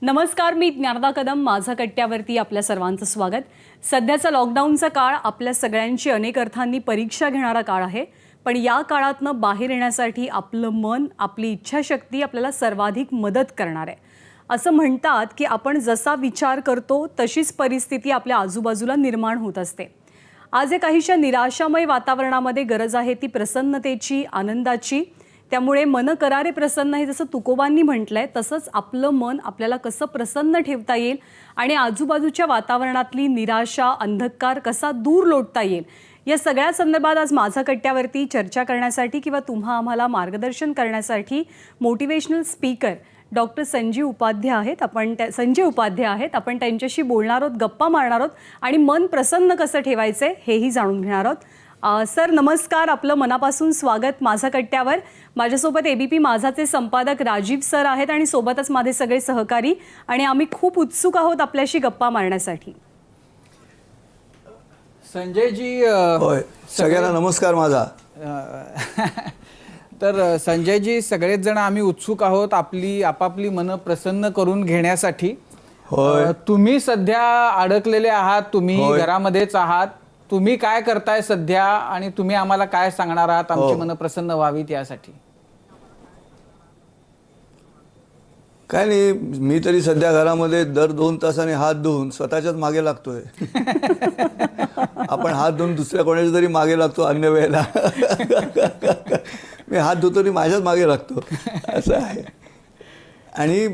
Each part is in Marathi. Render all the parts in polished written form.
नमस्कार, मी ज्ञानदा कदम. माझा कट्ट्यावरती आपल्या सर्वांचं स्वागत. सध्याचा लॉकडाऊनचा काळ आपल्या सगळ्यांची अनेक अर्थांनी परीक्षा घेणारा काळ आहे. पण या काळातनं बाहेर येण्यासाठी आपलं मन, आपली इच्छाशक्ती आपल्याला सर्वाधिक मदत करणार आहे. असं म्हणतात की आपण जसा विचार करतो तशीच परिस्थिती आपल्या आजूबाजूला निर्माण होत असते. आज एक काहीशा निराशामय वातावरणामध्ये गरज आहे ती प्रसन्नतेची, आनंदाची. त्यामुळे मन करारे प्रसन्न हे जसं तुकोबांनी म्हटलंय तसंच आपलं मन आपल्याला कसं प्रसन्न ठेवता येईल आणि आजूबाजूच्या वातावरणातली निराशा, अंधकार कसा दूर लोटता येईल, या सगळ्या संदर्भात आज माझा कट्ट्यावरती चर्चा करण्यासाठी किंवा तुम्हा आम्हाला मार्गदर्शन करण्यासाठी motivational speaker doctor Sanjay Upadhyay आहेत. आपण त्यांच्याशी बोलणार आहोत, गप्पा मारणार आहोत आणि मन प्रसन्न कसं ठेवायचं हेही जाणून घेणार आहोत. सर नमस्कार, आपलं मनापासून स्वागत माझा कट्ट्यावर. माझ्यासोबत एबीपी माझाचे संपादक राजीव सर आहेत आणि सोबतच माझे सगळे सहकारी, आणि आम्ही खूप उत्सुक आहोत आपल्याशी गप्पा मारण्यासाठी. संजयजी, होय, सगळ्यांना नमस्कार माझा. तर संजयजी, सगळेच जण आम्ही उत्सुक आहोत आपापली मनं प्रसन्न करून घेण्यासाठी. होय. तुम्ही सध्या अडकलेले आहात, तुम्ही घरामध्येच आहात. तुम्ही काय करताय सध्या आणि तुम्ही आम्हाला काय सांगणार आहात आमची मनं प्रसन्न व्हावीत यासाठी? काय नाही, मी तरी सध्या घरामध्ये दर 2 तासाने हात धुवून स्वतःच्याच मागे लागतोय. आपण हात धुवून दुसऱ्या कोणाच्या तरी मागे लागतो अन्य वेळेला. मी हात धुतो आणि माझ्याच मागे लागतो, असं आहे. आणि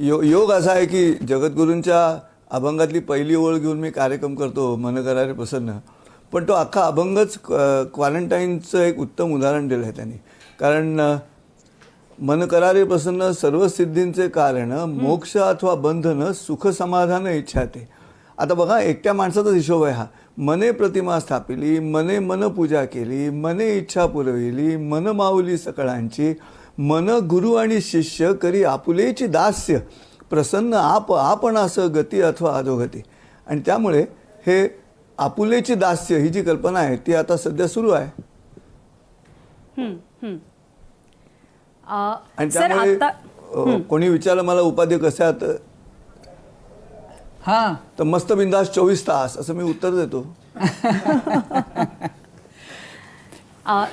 योग असा आहे की जगद्गुरूंच्या अभंगातली पहिली ओळ घेऊन मी कार्यक्रम करतो, मन करारे प्रसन्न. पण तो अख्खा अभंगच क्वारंटाईनचं एक उत्तम उदाहरण दिलं आहे त्यांनी. कारण मन करारे प्रसन्न सर्व सिद्धींचे कारण, मोक्ष अथवा बंधन, सुख समाधान इच्छाते. आता बघा, एकट्या माणसाचाच हिशोब आहे हा. मने प्रतिमा स्थापिली, मने मन पूजा केली, मने इच्छा पुरविली, मन माऊली सकळांची, मन गुरु आणि शिष्य करी आपुलेची दास्य, प्रसन्न आपण असं गती अथवा अधोगती. आणि त्यामुळे हे आपुलेची दास्य ही जी कल्पना आहे ती आता सध्या सुरू आहे. आणि त्यामुळे कोणी विचारलं मला उपाध्ये कसे आहात, तर मस्त बिंदास 24 तास असं मी उत्तर देतो.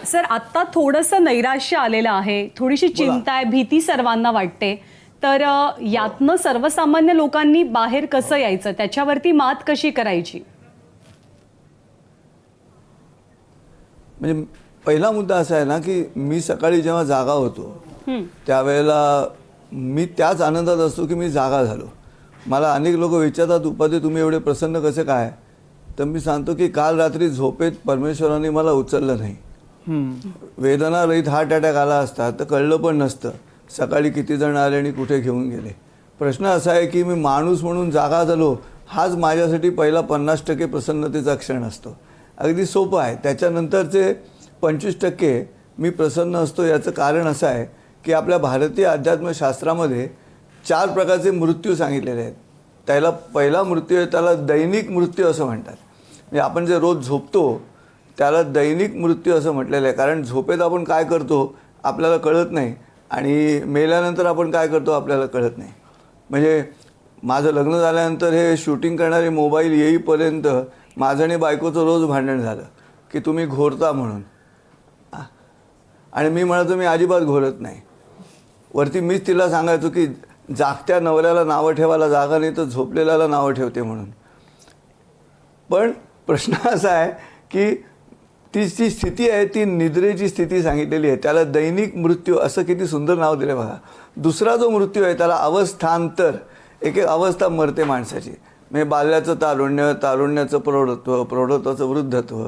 सर, आता थोडंसं नैराश्य आलेलं आहे, थोडीशी चिंता आहे, भीती सर्वांना वाटते. तर यातनं सर्वसामान्य लोकांनी बाहेर कसं यायचं, त्याच्यावरती मात कशी करायची? म्हणजे पहिला मुद्दा असा आहे ना की मी सकाळी जेव्हा जागा होतो त्यावेळेला मी त्याच आनंदात असतो की मी जागा झालो. मला अनेक लोक विचारतात, उपाध्ये तुम्ही एवढे प्रसन्न कसे काय? तर मी सांगतो की काल रात्री झोपेत परमेश्वराने मला उचललं नाही. वेदना रहित हार्ट अटॅक आला असता तर कळलं पण नसतं सकाळी किती जण आले आणि कुठे घेऊन गेले. प्रश्न असा आहे की मी माणूस म्हणून जागा झालो, हाच माझ्यासाठी पहिला 50% प्रसन्नतेचा क्षण असतो. अगदी सोपं आहे. त्याच्यानंतरचे 25% मी प्रसन्न असतो. याचं कारण असं आहे की आपल्या भारतीय अध्यात्मशास्त्रामध्ये 4 प्रकारचे मृत्यू सांगितलेले आहेत. त्याला पहिला मृत्यू आहे, त्याला दैनिक मृत्यू असं म्हणतात. म्हणजे आपण जे रोज झोपतो त्याला दैनिक मृत्यू असं म्हटलेलं आहे. कारण झोपेत आपण काय करतो आपल्याला कळत नाही आणि मेल्यानंतर आपण काय करतो आपल्याला कळत नाही. म्हणजे माझं लग्न झाल्यानंतर हे शूटिंग करणारे मोबाईल येईपर्यंत माझं आणि बायकोचं रोज भांडण झालं की तुम्ही घोरता म्हणून. आणि मी म्हणायचो मी अजिबात घोरत नाही. वरती मीच तिला सांगायचो की जागत्या नवऱ्याला नावं ठेवायला जागा नाही तर झोपलेल्याला नावं ठेवते म्हणून. पण प्रश्न असा आहे की ती जी स्थिती आहे ती निद्रेची स्थिती सांगितलेली आहे. त्याला दैनिक मृत्यू असं किती सुंदर नाव दिलं बघा. दुसरा जो मृत्यू आहे त्याला अवस्थांतर. एक एक अवस्था मरते माणसाची. म्हणजे बाल्याचं तारुण्य, तारुण्याचं प्रौढत्व, प्रौढत्वाचं वृद्धत्व.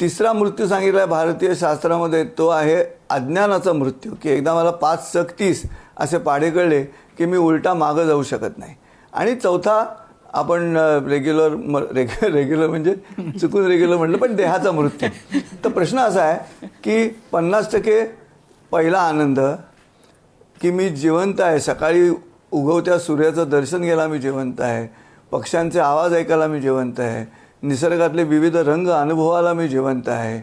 तिसरा मृत्यू सांगितला आहे भारतीय शास्त्रामध्ये, तो आहे अज्ञानाचा मृत्यू. की एकदा मला 5-30 असे पाढे कळले की मी उलटा मागं जाऊ शकत नाही. आणि चौथा आपण रेग्युलर म्हणजे चुकून रेग्युलर म्हटलं पण देहाचा मृत्यू. तर प्रश्न असा आहे की 50% पहिला आनंद की मी जिवंत आहे, सकाळी उगवत्या सूर्याचं दर्शन घ्यायला मी जिवंत आहे, पक्ष्यांचे आवाज ऐकायला मी जिवंत आहे, निसर्गातले विविध रंग अनुभवायला मी जिवंत आहे.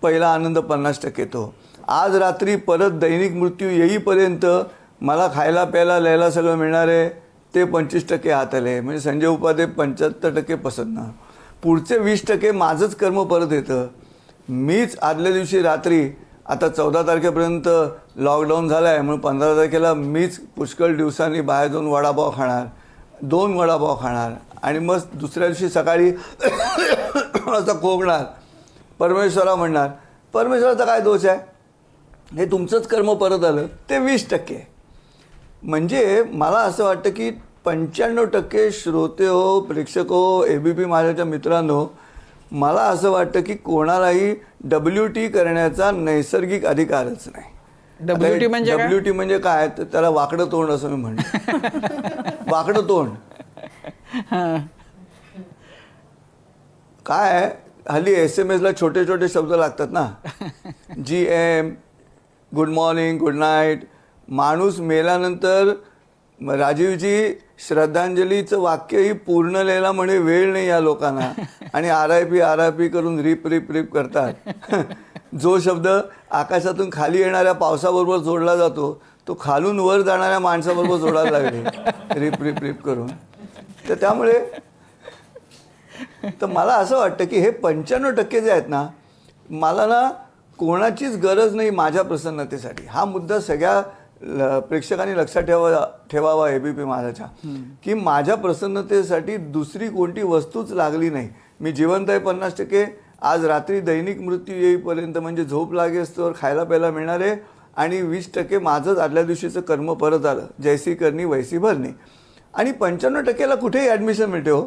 पहिला आनंद 50% तो. आज रात्री परत दैनिक मृत्यू येईपर्यंत मला खायला प्यायला लिहायला सगळं मिळणार आहे ते 25% हात आले. म्हणजे संजय उपाध्ये 75% पसंत. पुढचे 20% माझंच कर्म परत येतं. मीच आदल्या दिवशी रात्री, आता 14 तारखेपर्यंत लॉकडाऊन झाला आहे म्हणून 15 तारखेला मीच पुष्कळ दिवसांनी बाहेर जाऊन वडापाव खाणार, 2 वडापाव खाणार आणि मग दुसऱ्या दिवशी सकाळी असं खोकणार, परमेश्वरा म्हणणार. परमेश्वराचा काय दोष आहे? हे तुमचंच कर्म परत आलं ते 20%. म्हणजे मला असं वाटतं की 95% श्रोते हो, प्रेक्षक हो, ABP माझ्याच्या मित्रांनो, मला असं वाटतं की कोणालाही WT करण्याचा नैसर्गिक अधिकारच नाही. WT म्हणजे काय? WT म्हणजे काय, तर त्याला वाकडं तोंड असं मी म्हणतो. वाकडं तोंड काय, हल्ली SMS ला छोटे छोटे शब्द लागतात ना. GM, good morning, good night. माणूस मेल्यानंतर राजीवजी श्रद्धांजलीचं वाक्यही पूर्ण लिहायला म्हणे वेळ नाही या लोकांना आणि RIP करून रिप रिप रिप करतात. जो शब्द आकाशातून खाली येणाऱ्या पावसाबरोबर जोडला जातो तो खालून वर जाणाऱ्या माणसाबरोबर जोडायला लागले रिप रिप रिप करून. तर त्यामुळे तर मला असं वाटतं की हे 95% जे आहेत ना, मला ना कोणाचीच गरज नाही माझ्या प्रसन्नतेसाठी. हा मुद्दा सगळ्या प्रेक्षकांनी लक्षात ठेवावा ABP माझ्याच्या, की माझ्या प्रसन्नतेसाठी दुसरी कोणती वस्तूच लागली नाही. मी जिवंत आहे 50%. आज रात्री दैनिक मृत्यू येईपर्यंत म्हणजे झोप लागेस तर खायला प्यायला मिळणार आहे आणि 20% माझंच आदल्या दिवशीचं कर्म परत आलं. जैसी करणी वैसी भरणी. आणि 95%ला कुठेही ॲडमिशन मिळते हो.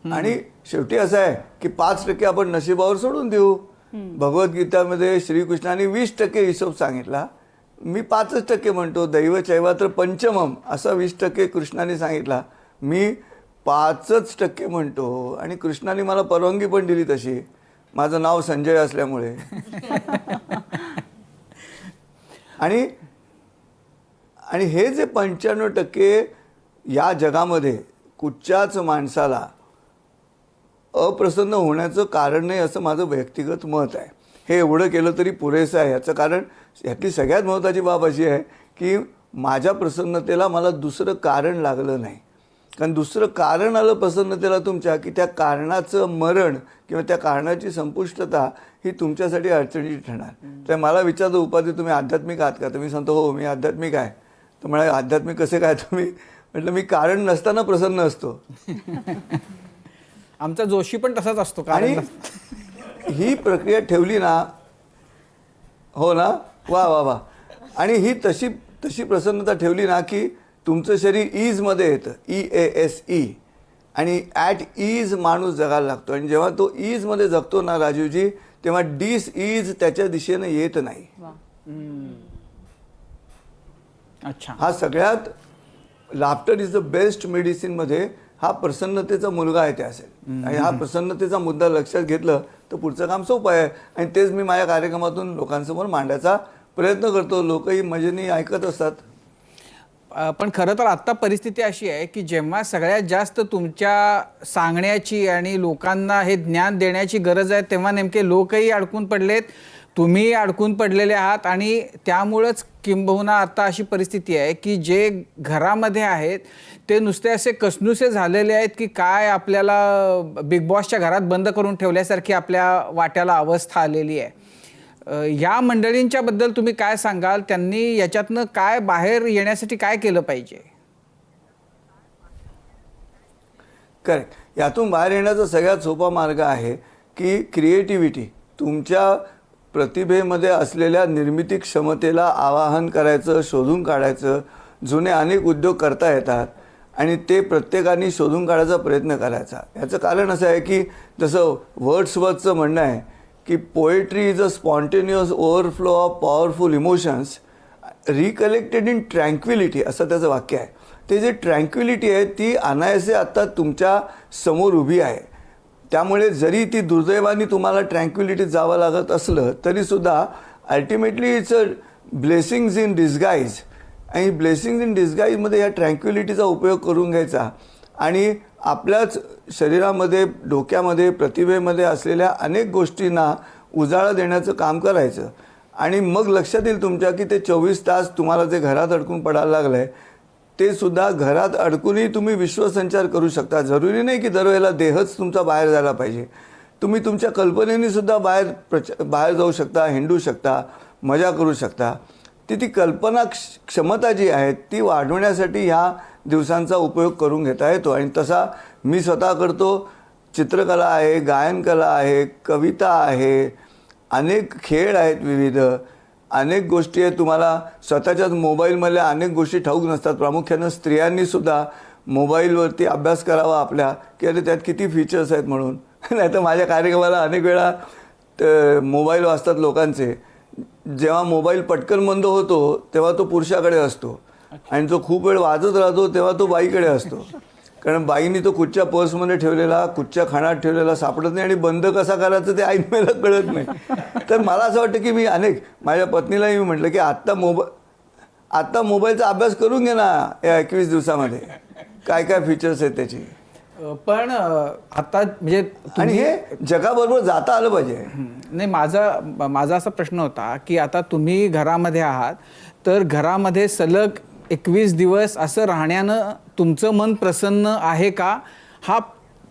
आणि शेवटी असं आहे की 5% आपण नशिबावर सोडून देऊ. भगवद्गीतामध्ये श्रीकृष्णाने 20% हिशोब सांगितला. मी 5% म्हणतो. दैव चैवात्र पंचमम असा 20% कृष्णाने सांगितला. मी 5% म्हणतो आणि कृष्णाने मला परवानगी पण दिली तशी. माझं नाव संजय असल्यामुळे. आणि आणि हे जे 95% या जगामध्ये कुठच्याच माणसाला अप्रसन्न होण्याचं कारण नाही असं माझं व्यक्तिगत मत आहे. हे एवढं केलं तरी पुरेसं आहे. याचं कारण, यातली सगळ्यात महत्त्वाची बाब अशी आहे की माझ्या प्रसन्नतेला मला दुसरं कारण लागलं नाही. कारण दुसरं कारण आलं प्रसन्नतेला तुमच्या की त्या कारणाचं मरण किंवा त्या कारणाची संपुष्टता ही तुमच्यासाठी अडचणीची ठरणार. तर मला विचारतं उपाधी तुम्ही आध्यात्मिक आहात का? तर मी सांगतो हो मी आध्यात्मिक आहे. तर मला आध्यात्मिक कसे काय तुम्ही? म्हटलं मी कारण नसताना प्रसन्न असतो. आमचा जोशी पण तसाच असतो. आणि ही प्रक्रिया ठेवली ना, हो ना, वा वा वा. आणि ही तशी प्रसन्नता ठेवली ना की तुमचं शरीर ईजमध्ये येतं, EASE. आणि ॲट ईज माणूस जगायला लागतो. आणि जेव्हा तो ईजमध्ये जगतो ना राजीवजी, तेव्हा डिसईज त्याच्या दिशेनं येत नाही. अच्छा. हा सगळ्यात लाफ्टर इज द बेस्ट मेडिसिनमध्ये हा प्रसन्नतेचा मुलगा आहे ते असेल. आणि हा प्रसन्नतेचा मुद्दा लक्षात घेतलं तर पुढचं काम सोपं आहे. आणि तेच मी माझ्या कार्यक्रमातून लोकांसमोर मांडायचा प्रयत्न करतो. लोकही मजेने ऐकत असतात. पण खरं तर आत्ता परिस्थिती अशी आहे की जेव्हा सगळ्यात जास्त तुमच्या सांगण्याची आणि लोकांना हे ज्ञान देण्याची गरज आहे तेव्हा नेमके लोकही अडकून पडलेत, तुम्ही अडकून पडलेले आहात. आणि त्यामुळंच किंबहुना आता अशी परिस्थिती आहे की जे घरामध्ये आहेत ते नुसते असे कसनुसे झालेले आहेत की काय आपल्याला बिग बॉसच्या घरात बंद करून ठेवल्यासारखी आपल्या वाट्याला अवस्था आलेली आहे. या मंडळींच्या बद्दल तुम्ही काय सांगाल? त्यांनी याच्यातनं काय बाहेर येण्यासाठी काय केलं पाहिजे? करेक्ट. यातून बाहेर येण्याचा सगळ्यात सोपा मार्ग आहे की क्रिएटिव्हिटी. तुमच्या प्रतिभेमध्ये असलेल्या निर्मिती क्षमतेला आवाहन करायचं, शोधून काढायचं. जुने अनेक उद्योग करता येतात आणि ते प्रत्येकाने शोधून काढायचा प्रयत्न करायचा. याचं कारण असं आहे की जसं वर्ड्सवर्थचं म्हणणं आहे की poetry is a spontaneous overflow of powerful emotions recollected in tranquillity असं त्याचं वाक्य आहे. ते जे ट्रँक्विलिटी आहे ती अनायासे आत्ता तुमच्या समोर उभी आहे. त्यामुळे जरी ती दुर्दैवाने तुम्हाला ट्रँक्विलिटीत जावं लागत असलं तरीसुद्धा ultimately it's a blessings in disguise. आणि ब्लेसिंग्ज इन डिस्गाईजमध्ये या ट्रँक्विलिटीचा उपयोग करून घ्यायचा आणि आपल्याच शरीरामध्ये, डोक्यामध्ये, प्रतिभेमध्ये असलेल्या अनेक गोष्टींना उजाळा देण्याचं काम करायचं. आणि मग लक्षात येईल तुमच्या की ते 24 तास तुम्हाला जे घरात अडकून पडायला लागलं आहे ते सुद्धा घरात अडकूनही तुम्ही विश्वसंचार करू शकता. जरुरी नाही की दरवेळेला देहच तुमचा बाहेर जायला पाहिजे. तुम्ही तुमच्या कल्पनेने सुद्धा बाहेर जाऊ शकता, हिंडू शकता, मजा करू शकता. ती कल्पना क्षमता जी आहे ती वाढवण्यासाठी ह्या दिवसांचा उपयोग करून घेता येतो. आणि तसा मी स्वतः करतो. चित्रकला आहे, गायनकला आहे, कविता आहे, अनेक खेळ आहेत विविध, अनेक गोष्टी आहेत. तुम्हाला स्वतःच्याच मोबाईलमधल्या अनेक गोष्टी ठाऊक नसतात. प्रामुख्यानं स्त्रियांनीसुद्धा मोबाईलवरती अभ्यास करावा आपल्या की अरे त्यात किती फीचर्स आहेत म्हणून. नाही तर माझ्या कार्यक्रमाला अनेक वेळा मोबाईल वाजतात लोकांचे. जेव्हा मोबाईल पटकन बंद होतो तेव्हा तो पुरुषाकडे असतो आणि जो खूप वेळ वाजत राहतो तेव्हा तो बाईकडे असतो. कारण बाईनी तो कुठच्या पर्समध्ये ठेवलेला, कुठच्या खाण्यात ठेवलेला सापडत नाही आणि बंद कसा करायचं ते ऐन वेळेला कळत नाही. तर मला असं वाटतं की मी माझ्या पत्नीलाही मी म्हटलं की आत्ता मोबाईलचा अभ्यास करून घे ना या 21 दिवसामध्ये, काय काय फीचर्स आहेत त्याची. पण आता म्हणजे आणि हे जगाबरोबर जाता आलं पाहिजे. नाही, माझा असा प्रश्न होता की आता तुम्ही घरामध्ये आहात तर घरामध्ये सलग 21 दिवस असं राहण्यानं तुमचं मन प्रसन्न आहे का, हा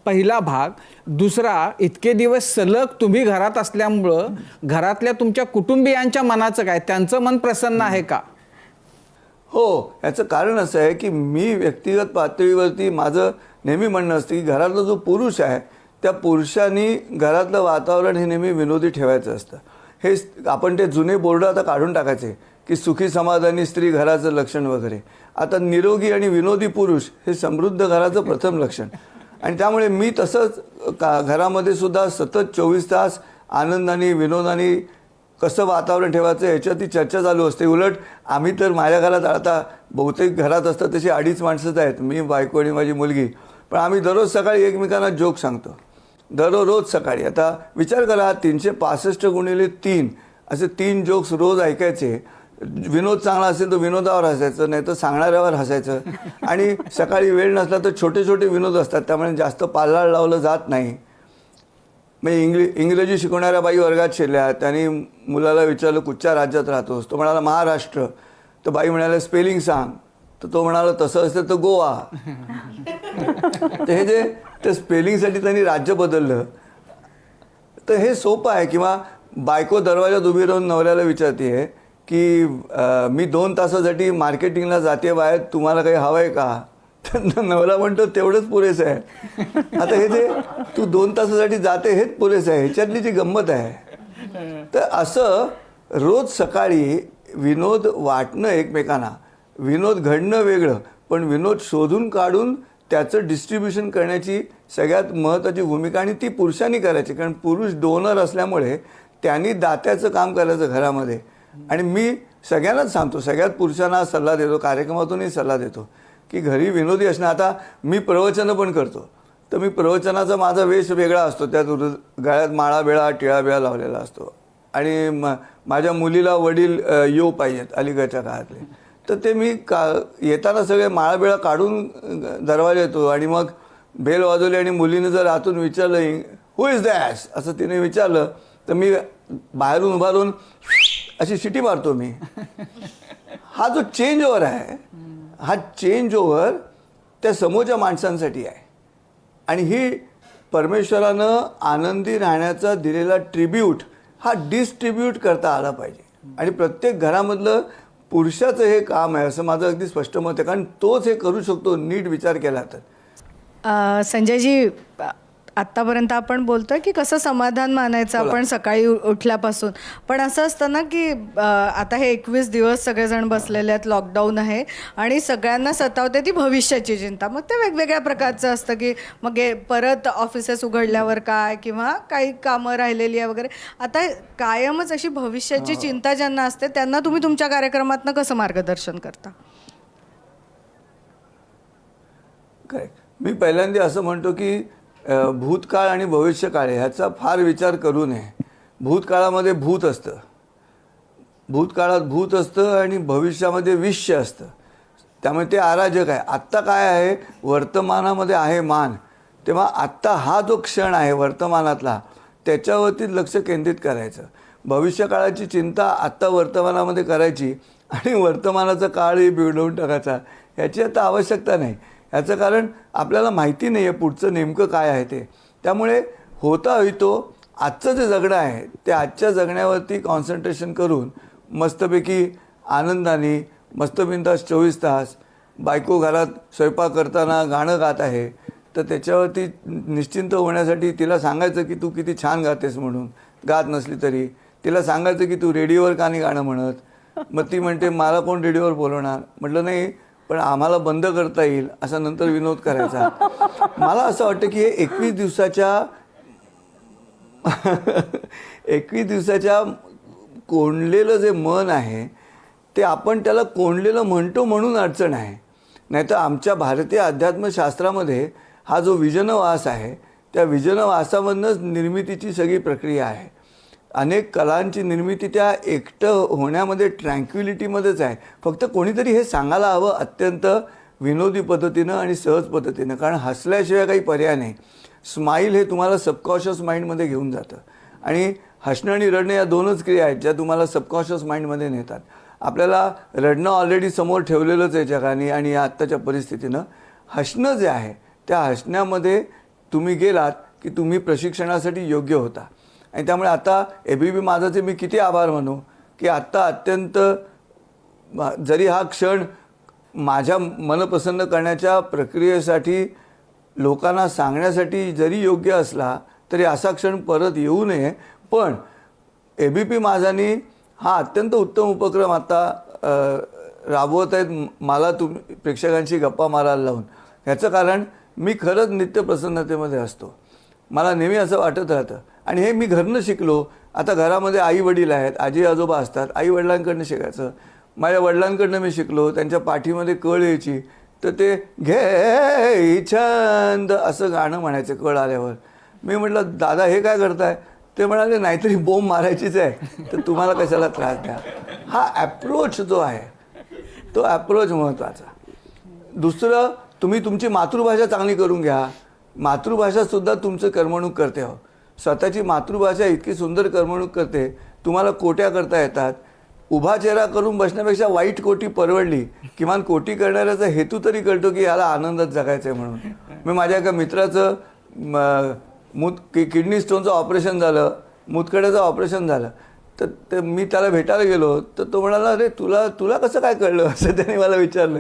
पहिला भाग. दुसरा, इतके दिवस सलग तुम्ही घरात असल्यामुळं घरातल्या तुमच्या कुटुंबियांच्या मनाचं काय, त्यांचं मन प्रसन्न आहे का? हो, याचं कारण असं आहे की मी व्यक्तिगत पातळीवरती माझं नेहमी म्हणणं असतं की घरातला जो पुरुष आहे त्या पुरुषांनी घरातलं वातावरण हे नेहमी विनोदी ठेवायचं असतं. हे आपण ते जुने बोर्ड आता काढून टाकायचे की सुखी समाधानी स्त्री घराचं लक्षण वगैरे. आता निरोगी आणि विनोदी पुरुष हे समृद्ध घराचं प्रथम लक्षण. आणि त्यामुळे मी तसंच घरामध्ये सुद्धा सतत 24 तास आनंदाने विनोदाने कसं वातावरण ठेवायचं याच्यावरती चर्चा चालू असते. उलट आम्ही तर माझ्या घरात आता बहुतेक घरात असतात तशी 2.5 माणसंच आहेत, मी, बायको आणि माझी मुलगी. पण आम्ही दररोज सकाळी एकमेकांना जोक सांगतो, दररोज सकाळी. आता विचार करा, 365 गुणिले 3 असे 3 जोक्स रोज ऐकायचे. विनोद चांगला असेल तर विनोदावर हसायचं, नाही तर सांगणाऱ्यावर हसायचं. आणि सकाळी वेळ नसला तर छोटे छोटे विनोद असतात, त्यामुळे जास्त पालाळ लावलं जात नाही. मी इंग्रजी शिकवणाऱ्या बाई वर्गात शिरल्या. त्यांनी मुलाला विचारलं कुठच्या राज्यात राहतोस, तो म्हणाला महाराष्ट्र. तर बाई म्हणाले स्पेलिंग सांग, तर तो म्हणाला तसं असेल तर गोवा. तर हे जे त्या स्पेलिंगसाठी त्यांनी राज्य बदललं. तर हे सोपं आहे. किंवा बायको दरवाजात उभी राहून नवऱ्याला विचारते की मी 2 तासासाठी मार्केटिंगला जाते बाहेर, तुम्हाला काही हवं आहे का. तर नवरा म्हणतो तेवढंच पुरेसं आहे. आता हे जे तू 2 तासासाठी जाते हेच पुरेसं आहे, ह्याच्यातली जी गंमत आहे. तर असं रोज सकाळी विनोद वाटणं एकमेकांना, विनोद घडणं वेगळं, पण विनोद शोधून काढून त्याचं डिस्ट्रीब्युशन करण्याची सगळ्यात महत्त्वाची भूमिका आणि ती पुरुषांनी करायची. कारण पुरुष डोनर असल्यामुळे त्यांनी दात्याचं काम करायचं घरामध्ये. आणि मी सगळ्यांनाच सांगतो, सगळ्यात पुरुषांना सल्ला देतो, कार्यक्रमातूनही सल्ला देतो की घरी विनोदी असणं. आता मी प्रवचनं पण करतो, तर मी प्रवचनाचा माझा वेश वेगळा असतो. त्यात गळ्यात माळा बिळा टिळा बिळा लावलेला असतो. आणि माझ्या मुलीला वडील येऊ पाहिजेत अलीकडच्या काळातले, तर ते मी येताना सगळे माळा बिळा काढून दरवाजा येतो. आणि मग बेल वाजवली आणि मुलीने जर आतून विचारलं हू इज दॅश असं तिने विचारलं, तर मी बाहेरून उभा राहून अशी शिटी मारतो मी. हा जो चेंज ओव्हर आहे, हा चेंज ओव्हर त्या समोरच्या माणसांसाठी आहे. आणि ही परमेश्वरानं आनंदी राहण्याचा दिलेला ट्रिब्यूट हा डिस्ट्रीब्यूट करता आला पाहिजे. आणि प्रत्येक घरामधलं पुरुषाचं हे काम आहे असं माझं अगदी स्पष्ट मत आहे. कारण तोच हे करू शकतो नीट विचार केला तर. संजयजी, आत्तापर्यंत आपण बोलतोय की कसं समाधान मानायचं आपण सकाळी उठल्यापासून. पण असं असतं ना की आता हे 21 दिवस सगळेजण बसलेले आहेत, लॉकडाऊन आहे आणि सगळ्यांना सतावते ती भविष्याची चिंता. मग ते वेगवेगळ्या प्रकारचं असतं की मग हे परत ऑफिसेस उघडल्यावर काय, किंवा काही कामं राहिलेली आहे वगैरे. आता कायमच अशी भविष्याची चिंता ज्यांना असते त्यांना तुम्ही तुमच्या कार्यक्रमातनं कसं मार्गदर्शन करता? करेक्ट. मी पहिल्यांदा असं म्हणतो की भूतकाळ आणि भविष्यकाळ ह्याचा फार विचार करू नये. भूतकाळामध्ये भूत असतं, भूतकाळात भूत असतं आणि भविष्यामध्ये विश्य असतं. त्यामुळे ते अराजक आहे. आत्ता काय आहे, वर्तमानामध्ये आहे मान. तेव्हा आत्ता हा जो क्षण आहे वर्तमानातला त्याच्यावरती लक्ष केंद्रित करायचं. भविष्यकाळाची चिंता आत्ता वर्तमानामध्ये करायची आणि वर्तमानाचा काळही बिघडवून टाकायचा ह्याची आता आवश्यकता नाही. ह्याचं कारण आपल्याला माहिती नाही आहे पुढचं नेमकं काय आहे ते. त्यामुळे होता होईतो आजचं जे जगणं आहे ते आजच्या जगण्यावरती कॉन्सन्ट्रेशन करून मस्तपैकी आनंदाने मस्त बिनतास 24 तास बायको घरात स्वयंपाक करताना गाणं गात आहे तर त्याच्यावरती निश्चिंत होण्यासाठी तिला सांगायचं की तू किती छान गातेस म्हणून, गात नसली तरी तिला सांगायचं की तू रेडिओवर का नाही गाणं म्हणत. मग ती म्हणते मला कोण रेडिओवर बोलवणार. म्हटलं नाही पण आम्हाला बंद करता येईल असा नंतर विनोद करायचा. मला असं वाटतं की हे 21 दिवसाच्या कोंडलेलं जे मन आहे ते आपण त्याला कोंडलेलं म्हणतो म्हणून अडचण आहे. नाहीतर आमच्या भारतीय अध्यात्मशास्त्रामध्ये हा जो विजनवास आहे त्या विजनवासामधनंच निर्मितीची सगळी प्रक्रिया आहे. अनेक कलांची निर्मिती त्या एकटं होण्यामध्ये ट्रँक्विलिटीमध्येच आहे. फक्त कोणीतरी हे सांगायला हवं अत्यंत विनोदी पद्धतीनं आणि सहज पद्धतीनं, कारण हसल्याशिवाय काही पर्याय नाही. स्माईल हे तुम्हाला सबकॉन्शियस माइंडमध्ये घेऊन जातं आणि हसणं आणि रडणं या दोनच क्रिया आहेत ज्या तुम्हाला सबकॉन्शियस माइंडमध्ये नेतात. आपल्याला रडणं ऑलरेडी समोर ठेवलेलंच आहे जगाने आणि या आत्ताच्या परिस्थितीनं. हसणं जे आहे त्या हसण्यामध्ये तुम्ही गेलात की तुम्ही प्रशिक्षणासाठी योग्य होता. आणि त्यामुळे आता ABP माझाचे मी किती आभार मानू की आत्ता अत्यंत जरी हा क्षण माझ्या मन प्रसन्न करण्याच्या प्रक्रियेसाठी लोकांना सांगण्यासाठी जरी योग्य असला तरी असा क्षण परत येऊ नये. पण ABP माझानी हा अत्यंत उत्तम उपक्रम आता राबवत आहेत मला प्रेक्षकांशी गप्पा मारायला लावून. ह्याचं कारण मी खरंच नित्य प्रसन्नतेमध्ये असतो. मला नेहमी असं वाटत राहतं आणि हे मी घरनं शिकलो. आता घरामध्ये आई वडील आहेत, आजी आजोबा असतात, आई वडिलांकडनं शिकायचं. माझ्या वडिलांकडनं मी शिकलो. त्यांच्या पाठीमध्ये कळ यायची तर ते घे छंद असं गाणं म्हणायचं कळ आल्यावर. मी म्हटलं दादा हे काय करताय. ते म्हणाले नाहीतरी बोंब मारायचीच आहे तर तुम्हाला कशाला त्रास द्या. हा ॲप्रोच जो आहे तो ॲप्रोच महत्त्वाचा. दुसरं तुम्ही तुमची मातृभाषा चांगली करून घ्या. मातृभाषासुद्धा तुमचं करमणूक करते. हो स्वतःची मातृभाषा इतकी सुंदर करमणूक करते. तुम्हाला कोट्या करता येतात. उभा चेहरा करून बसण्यापेक्षा वाईट कोटी परवडली. किमान कोटी करणाऱ्याचा हेतू तरी कळतो की याला आनंदात जगायचं आहे म्हणून. मी माझ्या एका मित्राचं किडनी स्टोनचं ऑपरेशन झालं, मूतखड्याचं ऑपरेशन झालं तर मी त्याला भेटायला गेलो तर तो म्हणाला अरे तुला कसं काय कळलं असं त्याने मला विचारलं.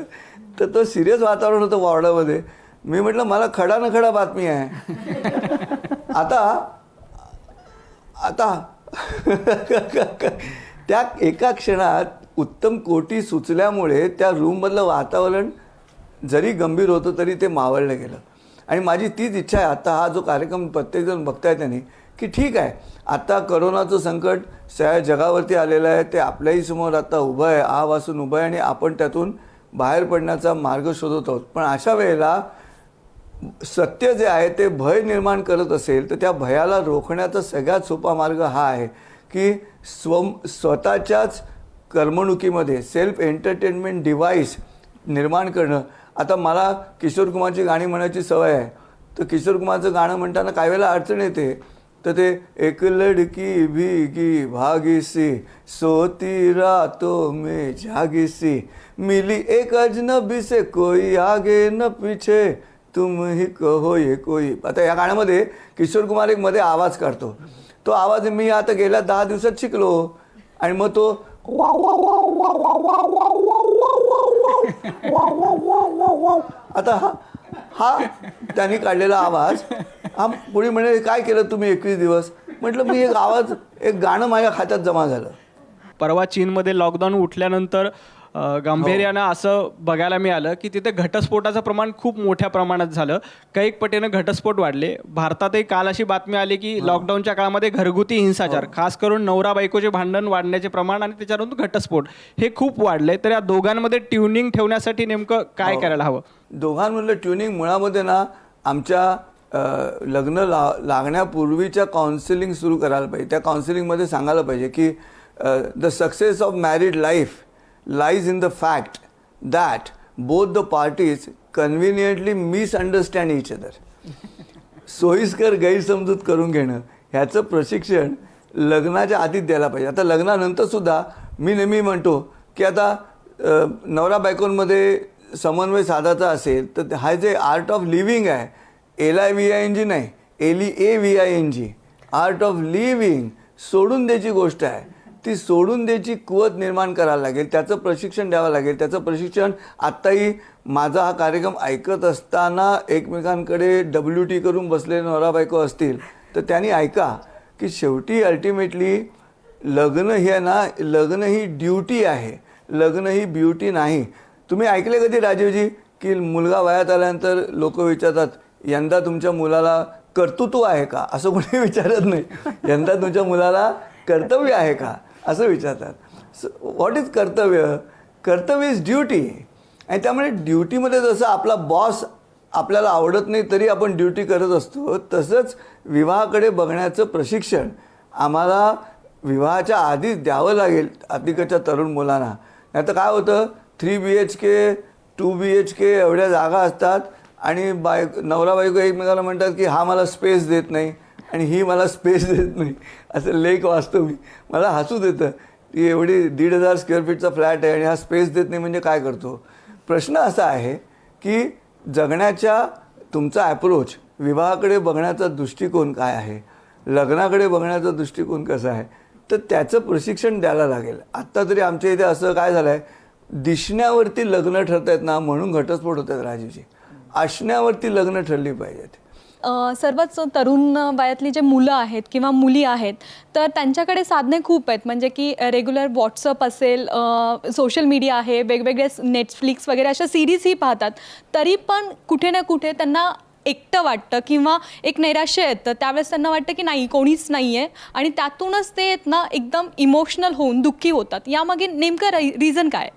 तर तो सिरियस वातावरण होतं वॉर्डामध्ये. मी म्हटलं मला खडा न खडा बातमी आहे. आता त्या एका क्षणात उत्तम कोटी सुचल्यामुळे त्या रूममधलं वातावरण जरी गंभीर होतं तरी ते मावळलं गेलं. आणि माझी तीच इच्छा आहे आता हा जो कार्यक्रम प्रत्येकजण बघताय त्यांनी की ठीक आहे आता करोनाचं संकट सगळ्या जगावरती आलेलं आहे. ते आपल्याही समोर आता उभं आहे, आ वासून उभं आहे आणि आपण त्यातून बाहेर पडण्याचा मार्ग शोधत आहोत. पण अशा वेळेला सत्य जे आहे ते भय निर्माण करत असेल तर त्या भयाला रोखण्याचा सगळ्यात सोपा मार्ग हा आहे की स्वतःच्याच करमणुकीमध्ये सेल्फ एंटरटेनमेंट डिव्हाइस निर्माण करणं. आता मला किशोर कुमारची गाणी म्हणायची सवय आहे तर किशोर कुमारचं गाणं म्हणताना काही वेळेला अडचण येते तर ते एक लडकी भीगी भागी सी सोती रातों में जागी सी मिली एक अजनबी से कोई आगे न पीछे तुम ही कहो ये कोई. आता या गाण्यामध्ये किशोर कुमार एक मध्ये आवाज काढतो. तो आवाज मी आता गेल्या 10 दिवसात शिकलो आणि मग तो आता हा त्यांनी काढलेला आवाज हा कोणी म्हणे काय केलं तुम्ही 21 दिवस. म्हटलं मी एक गाणं माझ्या खात्यात जमा झालं. परवा चीनमध्ये लॉकडाऊन उठल्यानंतर गांभीर्यानं असं बघायला मिळालं की तिथे घटस्फोटाचं प्रमाण खूप मोठ्या प्रमाणात झालं. कैक पटीनं घटस्फोट वाढले. भारतातही काल अशी बातमी आली की लॉकडाऊनच्या काळामध्ये घरगुती हिंसाचार खास करून नवरा बायकोचे भांडण वाढण्याचे प्रमाण आणि त्याच्यानंतर घटस्फोट हे खूप वाढले. तर या दोघांमध्ये ट्युनिंग ठेवण्यासाठी नेमकं काय करायला हवं. दोघांमधलं ट्युनिंग मुळामध्ये ना आमच्या लग्न लागण्यापूर्वीच्या काउन्सिलिंग सुरू करायला पाहिजे. त्या काउन्सिलिंगमध्ये सांगायला पाहिजे की the success of married life lies in the fact that both the parties conveniently misunderstand each other. सोयीस्कर गैरसमजूत करून घेणं ह्याचं प्रशिक्षण लग्नाच्या आधीच द्यायला पाहिजे. आता लग्नानंतरसुद्धा मी नेहमी म्हणतो की आता नवरा बायकोंमध्ये समन्वय साधायचा असेल तर हा जे आर्ट ऑफ लिव्हिंग आहे, LIVING नाही, LEAVING, आर्ट ऑफ लिव्हिंग, सोडून द्यायची गोष्ट आहे. ती सोडून द्यायची कुवत निर्माण करायला लागेल, त्याचं प्रशिक्षण द्यावं लागेल. त्याचं प्रशिक्षण आत्ताही माझा हा कार्यक्रम ऐकत असताना एकमेकांकडे WT करून बसलेले नवरा बायको असतील तर त्यांनी ऐका की शेवटी अल्टिमेटली लग्न हे ना, लग्न ही ड्युटी आहे, लग्न ही ब्युटी नाही. तुम्ही ऐकले कधी राजीवजी की मुलगा वयात आल्यानंतर लोक विचारतात यंदा तुमच्या मुलाला कर्तृत्व आहे का, असं कोणी विचारत नाही. यंदा तुमच्या मुलाला कर्तव्य आहे का असं विचारतात. व्हॉट इज कर्तव्य? कर्तव्य इज ड्युटी. आणि त्यामुळे ड्युटीमध्ये जसं आपला बॉस आपल्याला आवडत नाही तरी आपण ड्युटी करत असतो, तसंच विवाहाकडे बघण्याचं प्रशिक्षण आम्हाला विवाहाच्या आधीच द्यावं लागेल अलीकडच्या तरुण मुलांना. नाही तर काय होतं, 3 BHK 2 BHK एवढ्या जागा असतात आणि नवरा बायको एकमेकाला म्हणतात की हा मला स्पेस देत नाही आणि ही मला स्पेस देत नाही. असं लेख वाचतो मी, मला हसूच येतं की एवढी 1,500 स्क्वेअर फीटचा फ्लॅट आहे आणि हा स्पेस देत नाही म्हणजे काय करतो. प्रश्न असा आहे की जगण्याच्या तुमचा ॲप्रोच, विवाहाकडे बघण्याचा दृष्टिकोन काय आहे, लग्नाकडे बघण्याचा दृष्टिकोन कसा आहे, तर त्याचं प्रशिक्षण द्यायला लागेल. आत्ता तरी आमच्या इथे असं काय झालं आहे, दिसण्यावरती लग्न ठरत आहेत ना म्हणून घटस्फोट होत आहेत राजीवजी. असण्यावरती लग्न ठरली पाहिजेत. सर्वच तरुण वयातली जे मुलं आहेत किंवा मुली आहेत तर त्यांच्याकडे साधने खूप आहेत. म्हणजे की रेग्युलर व्हॉट्सअप असेल, सोशल मीडिया आहे, वेगवेगळे नेटफ्लिक्स वगैरे अशा सिरीजही पाहतात. तरी पण कुठे ना कुठे त्यांना एकटं वाटतं किंवा एक नैराश्य येतं. त्यावेळेस त्यांना वाटतं की नाही, कोणीच नाही आहे आणि त्यातूनच ते ना एकदम इमोशनल होऊन दुःखी होतात. यामागे नेमकं रिझन काय?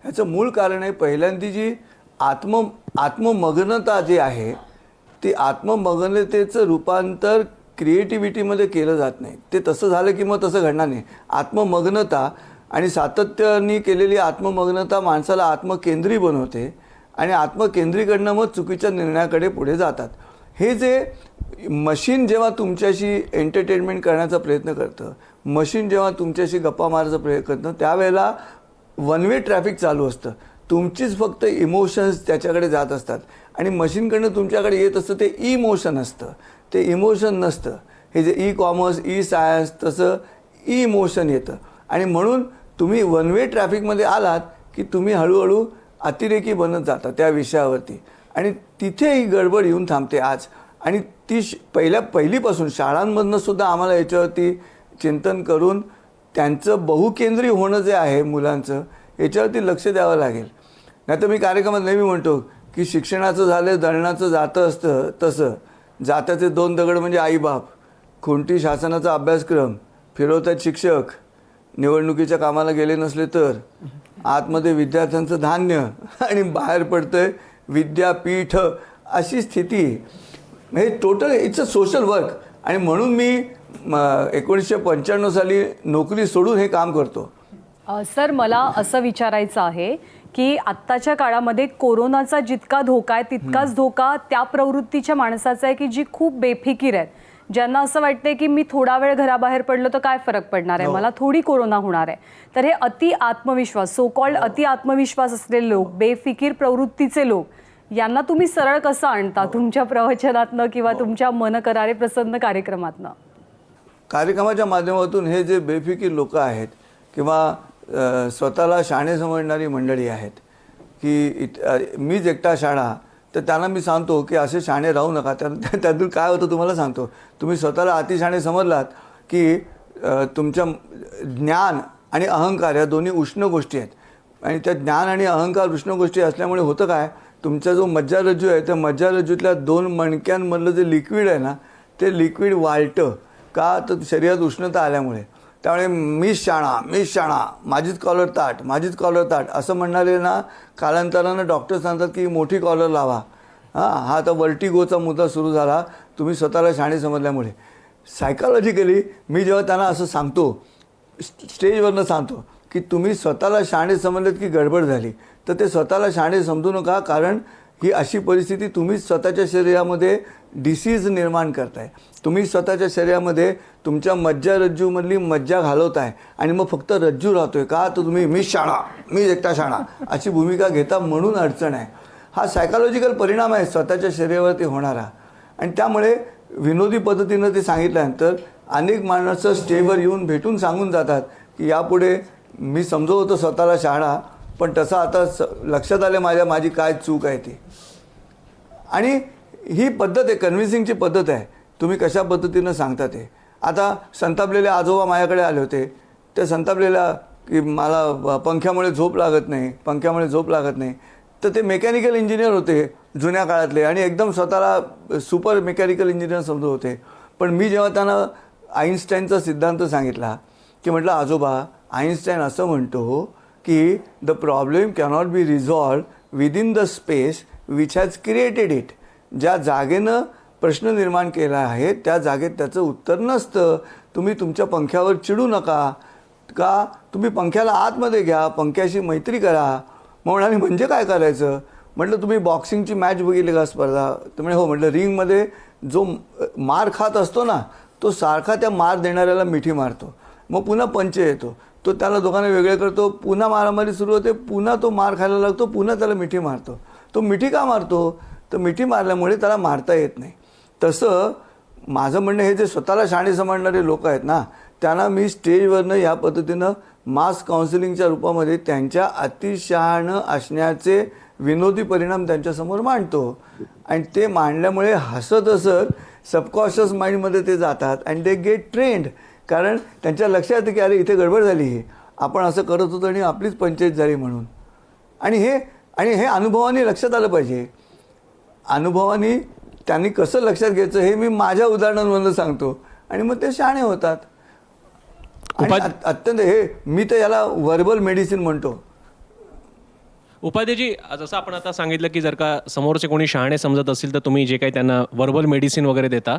ह्याचं मूळ कारण आहे पहिल्यांदी जी आत्ममग्नता जी आहे ती आत्ममग्नतेचं रूपांतर क्रिएटिव्हिटीमध्ये केलं जात नाही. ते तसं झालं की मग तसं घडणार नाही. आत्ममग्नता आणि सातत्याने केलेली आत्ममग्नता माणसाला आत्मकेंद्री बनवते आणि आत्मकेंद्रीकडनं मग चुकीच्या निर्णयाकडे पुढे जातात. हे जे मशीन जेव्हा तुमच्याशी एंटरटेनमेंट करण्याचा प्रयत्न करतं, मशीन जेव्हा तुमच्याशी गप्पा मारायचा प्रयत्न करतं, त्यावेळेला वन वे ट्रॅफिक चालू असतं. तुमचीच फक्त इमोशन्स त्याच्याकडे जात असतात आणि मशीनकडनं तुमच्याकडे येत असतं ते इमोशन असतं, ते इमोशन नसतं. हे जे ई-कॉमर्स, ई-सायन्स तसं इमोशन येतं आणि म्हणून तुम्ही वन वे ट्रॅफिकमध्ये आलात की तुम्ही हळूहळू अतिरेकी बनत जाता त्या विषयावरती आणि तिथे ही गडबड येऊन थांबते आज. आणि ती पहिलीपासून शाळांमधनं सुद्धा आम्हाला याच्यावरती चिंतन करून त्यांचं बहुकेंद्री होणं जे आहे मुलांचं, याच्यावरती लक्ष द्यावं लागेल. नाही तर मी कार्यक्रमात नेहमी म्हणतो की शिक्षणाचं झालं दळणाचं जातं असतं तसं जात्याचे 2 दगड म्हणजे आईबाप, खुंटी शासनाचा अभ्यासक्रम, फिरवतात शिक्षक, निवडणुकीच्या कामाला गेले नसले तर, आतमध्ये विद्यार्थ्यांचं धान्य आणि बाहेर पडतंय विद्यापीठ, अशी स्थिती. हे total it's a social work. आणि म्हणून मी 1995 साली नोकरी सोडून हे काम करतो. सर, मला असं विचारायचं आहे की आत्ताच्या काळामध्ये कोरोनाचा जितका धोका आहे तितकाच धोका त्या प्रवृत्तीच्या माणसाचा आहे की जी खूप बेफिकीर आहेत, ज्यांना असं वाटते की मी थोडा वेळ घराबाहेर पडलो तर काय फरक पडणार आहे, मला थोडी कोरोना होणार आहे. तर हे अति आत्मविश्वास, सो कॉल्ड अति आत्मविश्वास असलेले लोक, बेफिकीर प्रवृत्तीचे लोक, यांना तुम्ही सरळ कसं आणता तुमच्या प्रवचनातनं किंवा तुमच्या मन करारे प्रसन्न कार्यक्रमातनं? कार्यक्रमाच्या माध्यमातून हे जे बेफिकीर लोक आहेत किंवा स्वतःला शाणे समजणारी मंडळी आहेत की मीच एकटा शाणा, तर त्यांना मी सांगतो की असे शाणे राहू नका. त्यातून काय होतं तुम्हाला सांगतो. तुम्ही स्वतःला अतिशाणे समजलात की तुमच्या ज्ञान आणि अहंकार या दोन्ही उष्ण गोष्टी आहेत आणि त्या ज्ञान आणि अहंकार उष्ण गोष्टी असल्यामुळे होतं काय, तुमचा जो मज्जारज्जू आहे त्या मज्जारज्जूतल्या 2 मणक्यांमधलं जे लिक्विड आहे ना ते लिक्विड वाळतं का, तर शरीरात उष्णता आल्यामुळे. त्यामुळे मीच शाणा, माझीच कॉलर ताट असं म्हणणारे ना कालांतरानं डॉक्टर सांगतात की मोठी कॉलर लावा. हा आता वर्टिगोचा मुद्दा सुरू झाला तुम्ही स्वतःला शाणे समजल्यामुळे. सायकॉलॉजिकली मी जेव्हा त्यांना असं सांगतो, स्टेजवरनं सांगतो की तुम्ही स्वतःला शाणे समजलेत की गडबड झाली, तर ते स्वतःला शाणे समजू नका. कारण ही अशी परिस्थिती तुम्हीच स्वतःच्या शरीरामध्ये डिसीज निर्माण करताय. तुम्ही स्वतःच्या शरीरामध्ये तुमच्या मज्जारज्जूमधली मज्जा घालवताय आणि मग फक्त रज्जू राहतोय का, तर तुम्ही मी शाणा, मी एकटा शाणा अशी भूमिका घेता, म्हणून अडचण आहे. हा सायकॉलॉजिकल परिणाम आहे स्वतःच्या शरीरावरती होणारा. आणि त्यामुळे विनोदी पद्धतीनं ते सांगितल्यानंतर अनेक माणसं स्टेजवर येऊन भेटून सांगून जातात की यापुढे मी समजवतो स्वतःला शहाणा, पण तसं आता लक्षात आलं माझी काय चूक आहे ती. आणि ही पद्धत आहे, कन्व्हिन्सिंगची पद्धत आहे. तुम्ही कशा पद्धतीनं सांगता ते. आता संतापलेले आजोबा माझ्याकडे आले होते. ते संतापलेल्या की मला पंख्यामुळे झोप लागत नाही. तर ते मेकॅनिकल इंजिनियर होते जुन्या काळातले आणि एकदम स्वतःला सुपर मेकॅनिकल इंजिनियर समजत होते. पण मी जेव्हा त्यांना आईन्स्टाईनचा सिद्धांत सांगितला की म्हटलं आजोबा, आईन्स्टाईन असं म्हणतो की the problem cannot be resolve within the space which has created it. ज्या जागेनं प्रश्न निर्माण केला आहे त्या जागेत त्याचं उत्तर नसतं. तुम्ही तुमच्या पंख्यावर चिडू नका का, तुम्ही पंख्याला आतमध्ये घ्या, पंख्याशी मैत्री करा. मग म्हणाले म्हणजे काय करायचं. म्हटलं तुम्ही बॉक्सिंगची मॅच बघितली का स्पर्धा. तर म्हणजे हो. म्हटलं रिंगमध्ये जो मार खात असतो ना तो सारखा त्या मार देणाऱ्याला मिठी मारतो, मग पुन्हा पंच येतो, तो त्याला दोघांना वेगळे करतो, पुन्हा मारामारी सुरू होते, पुन्हा तो मार खायला लागतो, पुन्हा त्याला मिठी मारतो. तो मिठी का मारतो, तर मिठी मारल्यामुळे त्याला मारता येत नाही. तसं माझं म्हणणं, हे जे स्वतःला शाणे समजणारे लोक आहेत ना, त्यांना मी स्टेजवरनं या पद्धतीनं मास काउन्सिलिंगच्या रूपामध्ये त्यांच्या अतिशहाणं असण्याचे विनोदी परिणाम त्यांच्यासमोर मांडतो. आणि ते मांडल्यामुळे हसत हसत सबकॉन्शियस माइंडमध्ये ते जातात अँड दे गेट ट्रेंड. कारण त्यांच्या लक्षात येतं की अरे इथे गडबड झाली, आपण असं करत होतो आणि आपलीच पंचायत झाली म्हणून. आणि हे अनुभवाने लक्षात आलं पाहिजे. अनुभवाने त्यांनी कसं लक्षात घ्यायचं हे मी माझ्या उदाहरणांमधून सांगतो आणि मग ते शहाणे होतात. आणि अत्यंत मी तर याला व्हर्बल मेडिसिन म्हणतो. उपाध्यायजी, जसं आपण आता सांगितलं की जर का समोरचे कोणी शहाणे समजत असतील तर तुम्ही जे काही त्यांना वर्बल मेडिसिन वगैरे देता,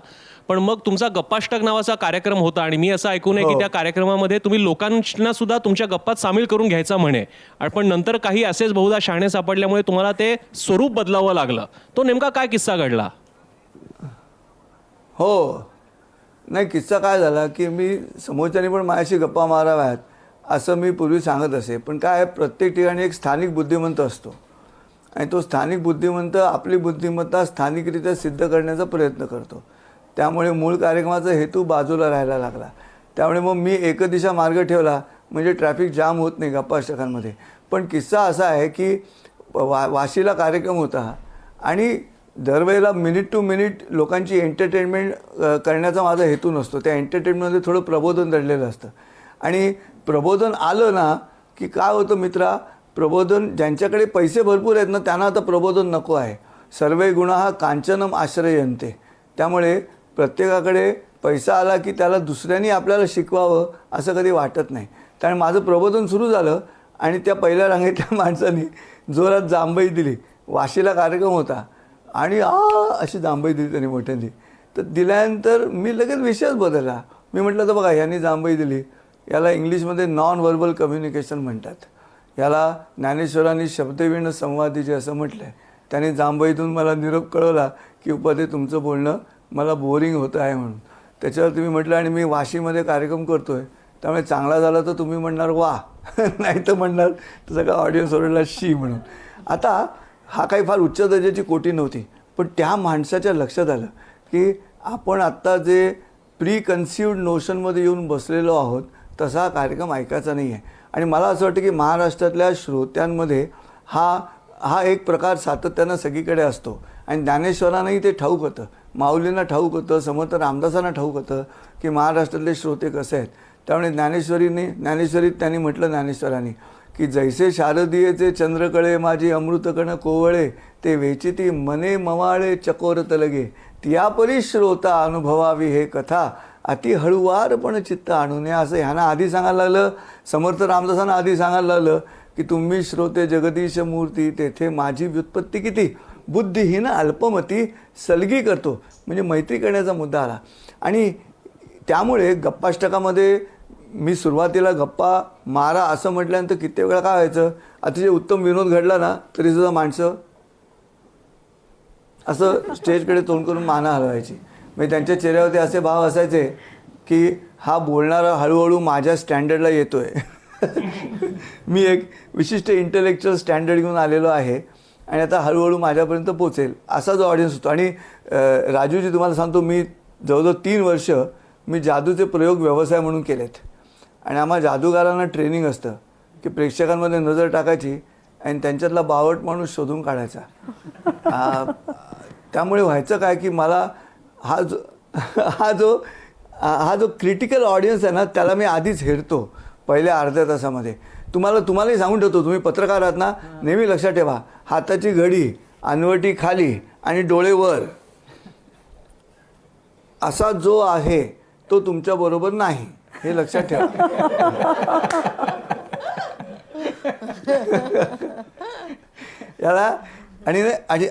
पण मग तुमचा गप्पाष्टक नावाचा कार्यक्रम होता आणि मी असं ऐकून आहे की त्या कार्यक्रमामध्ये तुम्ही लोकांना सुद्धा तुमच्या गप्पात सामील करून घ्यायचा म्हणे, पण नंतर काही असेच बहुधा शहाणे सापडल्यामुळे तुम्हाला ते स्वरूप बदलावं लागलं. तो नेमका काय किस्सा घडला. हो, नाही किस्सा काय झाला की मी समोरच्यानी पण माझ्याशी गप्पा माराव्यात असं मी पूर्वी सांगत असे. पण काय, प्रत्येक ठिकाणी एक स्थानिक बुद्धिमंत असतो आणि तो स्थानिक बुद्धिमंत आपली बुद्धिमत्ता स्थानिकरित्या सिद्ध करण्याचा प्रयत्न करतो. त्यामुळे मूळ कार्यक्रमाचा हेतू बाजूला राहायला लागला. त्यामुळे मग मी एकदिशा मार्ग ठेवला, म्हणजे ट्रॅफिक जाम होत नाही गप्पाष्टकांमध्ये. पण किस्सा असा आहे की वाशीला कार्यक्रम होता आणि दरवेळेला मिनिट टू मिनिट लोकांची एंटरटेनमेंट करण्याचा माझा हेतू नसतो. त्या एंटरटेनमेंटमध्ये थोडं प्रबोधन दडलेलं असतं. आणि प्रबोधन आलं ना की काय होतं मित्रा, प्रबोधन ज्यांच्याकडे पैसे भरपूर आहेत ना त्यांना आता प्रबोधन नको आहे. सर्वे गुणाः कांचनम आश्रयन्ते. त्यामुळे प्रत्येकाकडे पैसा आला की त्याला दुसऱ्यांनी आपल्याला शिकवावं असं कधी वाटत नाही. त्यामुळे माझं प्रबोधन सुरू झालं आणि त्या पहिल्या रांगेतल्या माणसांनी जोरात जांभई दिली. वाशीला कार्यक्रम होता आणि अशी जांभई दिली त्यांनी मोठ्यांनी. तर दिल्यानंतर मी लगेच विषयच बदलला. मी म्हटलं तर बघा, ह्यांनी जांभई दिली, याला इंग्लिशमध्ये नॉन व्हर्बल कम्युनिकेशन म्हणतात. याला ज्ञानेश्वरांनी शब्दवीण संवादीचे असं म्हटलं आहे. त्याने जांभईतून मला निरोप कळवला की उपाध्याय तुमचं बोलणं मला बोरिंग होतं आहे म्हणून. त्याच्यावर तुम्ही म्हटलं आणि मी वाशीमध्ये कार्यक्रम करतो आहे, त्यामुळे चांगला झाला तर तुम्ही म्हणणार वा, नाही तर म्हणणार तर सगळा ऑडियन्स ओरडला शी म्हणून. आता हा काही फार उच्च दर्जाची कोटी नव्हती, पण त्या माणसाच्या लक्षात आलं की आपण आत्ता जे प्री कन्सिव्ड नोशनमध्ये येऊन बसलेलो आहोत तसा हा कार्यक्रम ऐकायचा नाही आहे. आणि मला असं वाटतं की महाराष्ट्रातल्या श्रोत्यांमध्ये हा एक प्रकार सातत्यानं सगळीकडे असतो. आणि ज्ञानेश्वरांनाही ते ठाऊक होतं, माऊलींना ठाऊक होतं, समर्थ रामदासांना ठाऊक होतं की महाराष्ट्रातले श्रोते कसे आहेत. त्यामुळे ज्ञानेश्वरीत त्यांनी म्हटलं, ज्ञानेश्वरांनी की जैसे शारदीयेचे चंद्रकळे माझी अमृतकण कोवळे, ते वेचिती मने मवाळे चकोरत लगे, तियापरी श्रोता अनुभवावी हे कथा, अति हळुवार पण चित्त आणू नये. असं ह्यांना आधी सांगायला लागलं, समर्थ रामदासांना आधी सांगायला लागलं की तुम्ही श्रोते जगदीश मूर्ती, तेथे माझी व्युत्पत्ती किती, बुद्धिहीन अल्पमती सलगी करतो. म्हणजे मैत्री करण्याचा मुद्दा आला. आणि त्यामुळे गप्पाष्टकामध्ये मी सुरुवातीला गप्पा मारा असं म्हटल्यानंतर कित्येक वेळा काय व्हायचं, अतिशय उत्तम विनोद घडला ना तरीसुद्धा माणसं असं स्टेजकडे तोंड करून माना हलवायची. म्हणजे त्यांच्या चेहऱ्यावरती असे भाव असायचे की हा बोलणारा हळूहळू माझ्या स्टँडर्डला येतोय. मी एक विशिष्ट इंटेलेक्च्युअल स्टँडर्ड घेऊन आलेलो आहे आणि आता हळूहळू माझ्यापर्यंत पोचेल असा जो ऑडियन्स होतो. आणि राजूजी तुम्हाला सांगतो, मी जवळजवळ 3 वर्ष मी जादूचे प्रयोग व्यवसाय म्हणून केलेत. आणि आम्हा जादूगारांना ट्रेनिंग असतं की प्रेक्षकांमध्ये नजर टाकायची आणि त्यांच्यातला बावट माणूस शोधून काढायचा. त्यामुळे व्हायचं काय की मला हा जो क्रिटिकल ऑडियन्स आहे ना, त्याला मी आधीच हेरतो पहिल्या अर्ध्या तासामध्ये. तुम्हालाही सांगून ठेवतो, तुम्ही पत्रकार आहात ना, नेहमी लक्षात ठेवा, हाताची घडी अनवटी खाली आणि डोळे वर असा जो आहे तो तुमच्याबरोबर नाही, हे लक्षात ठेवा. याला आणि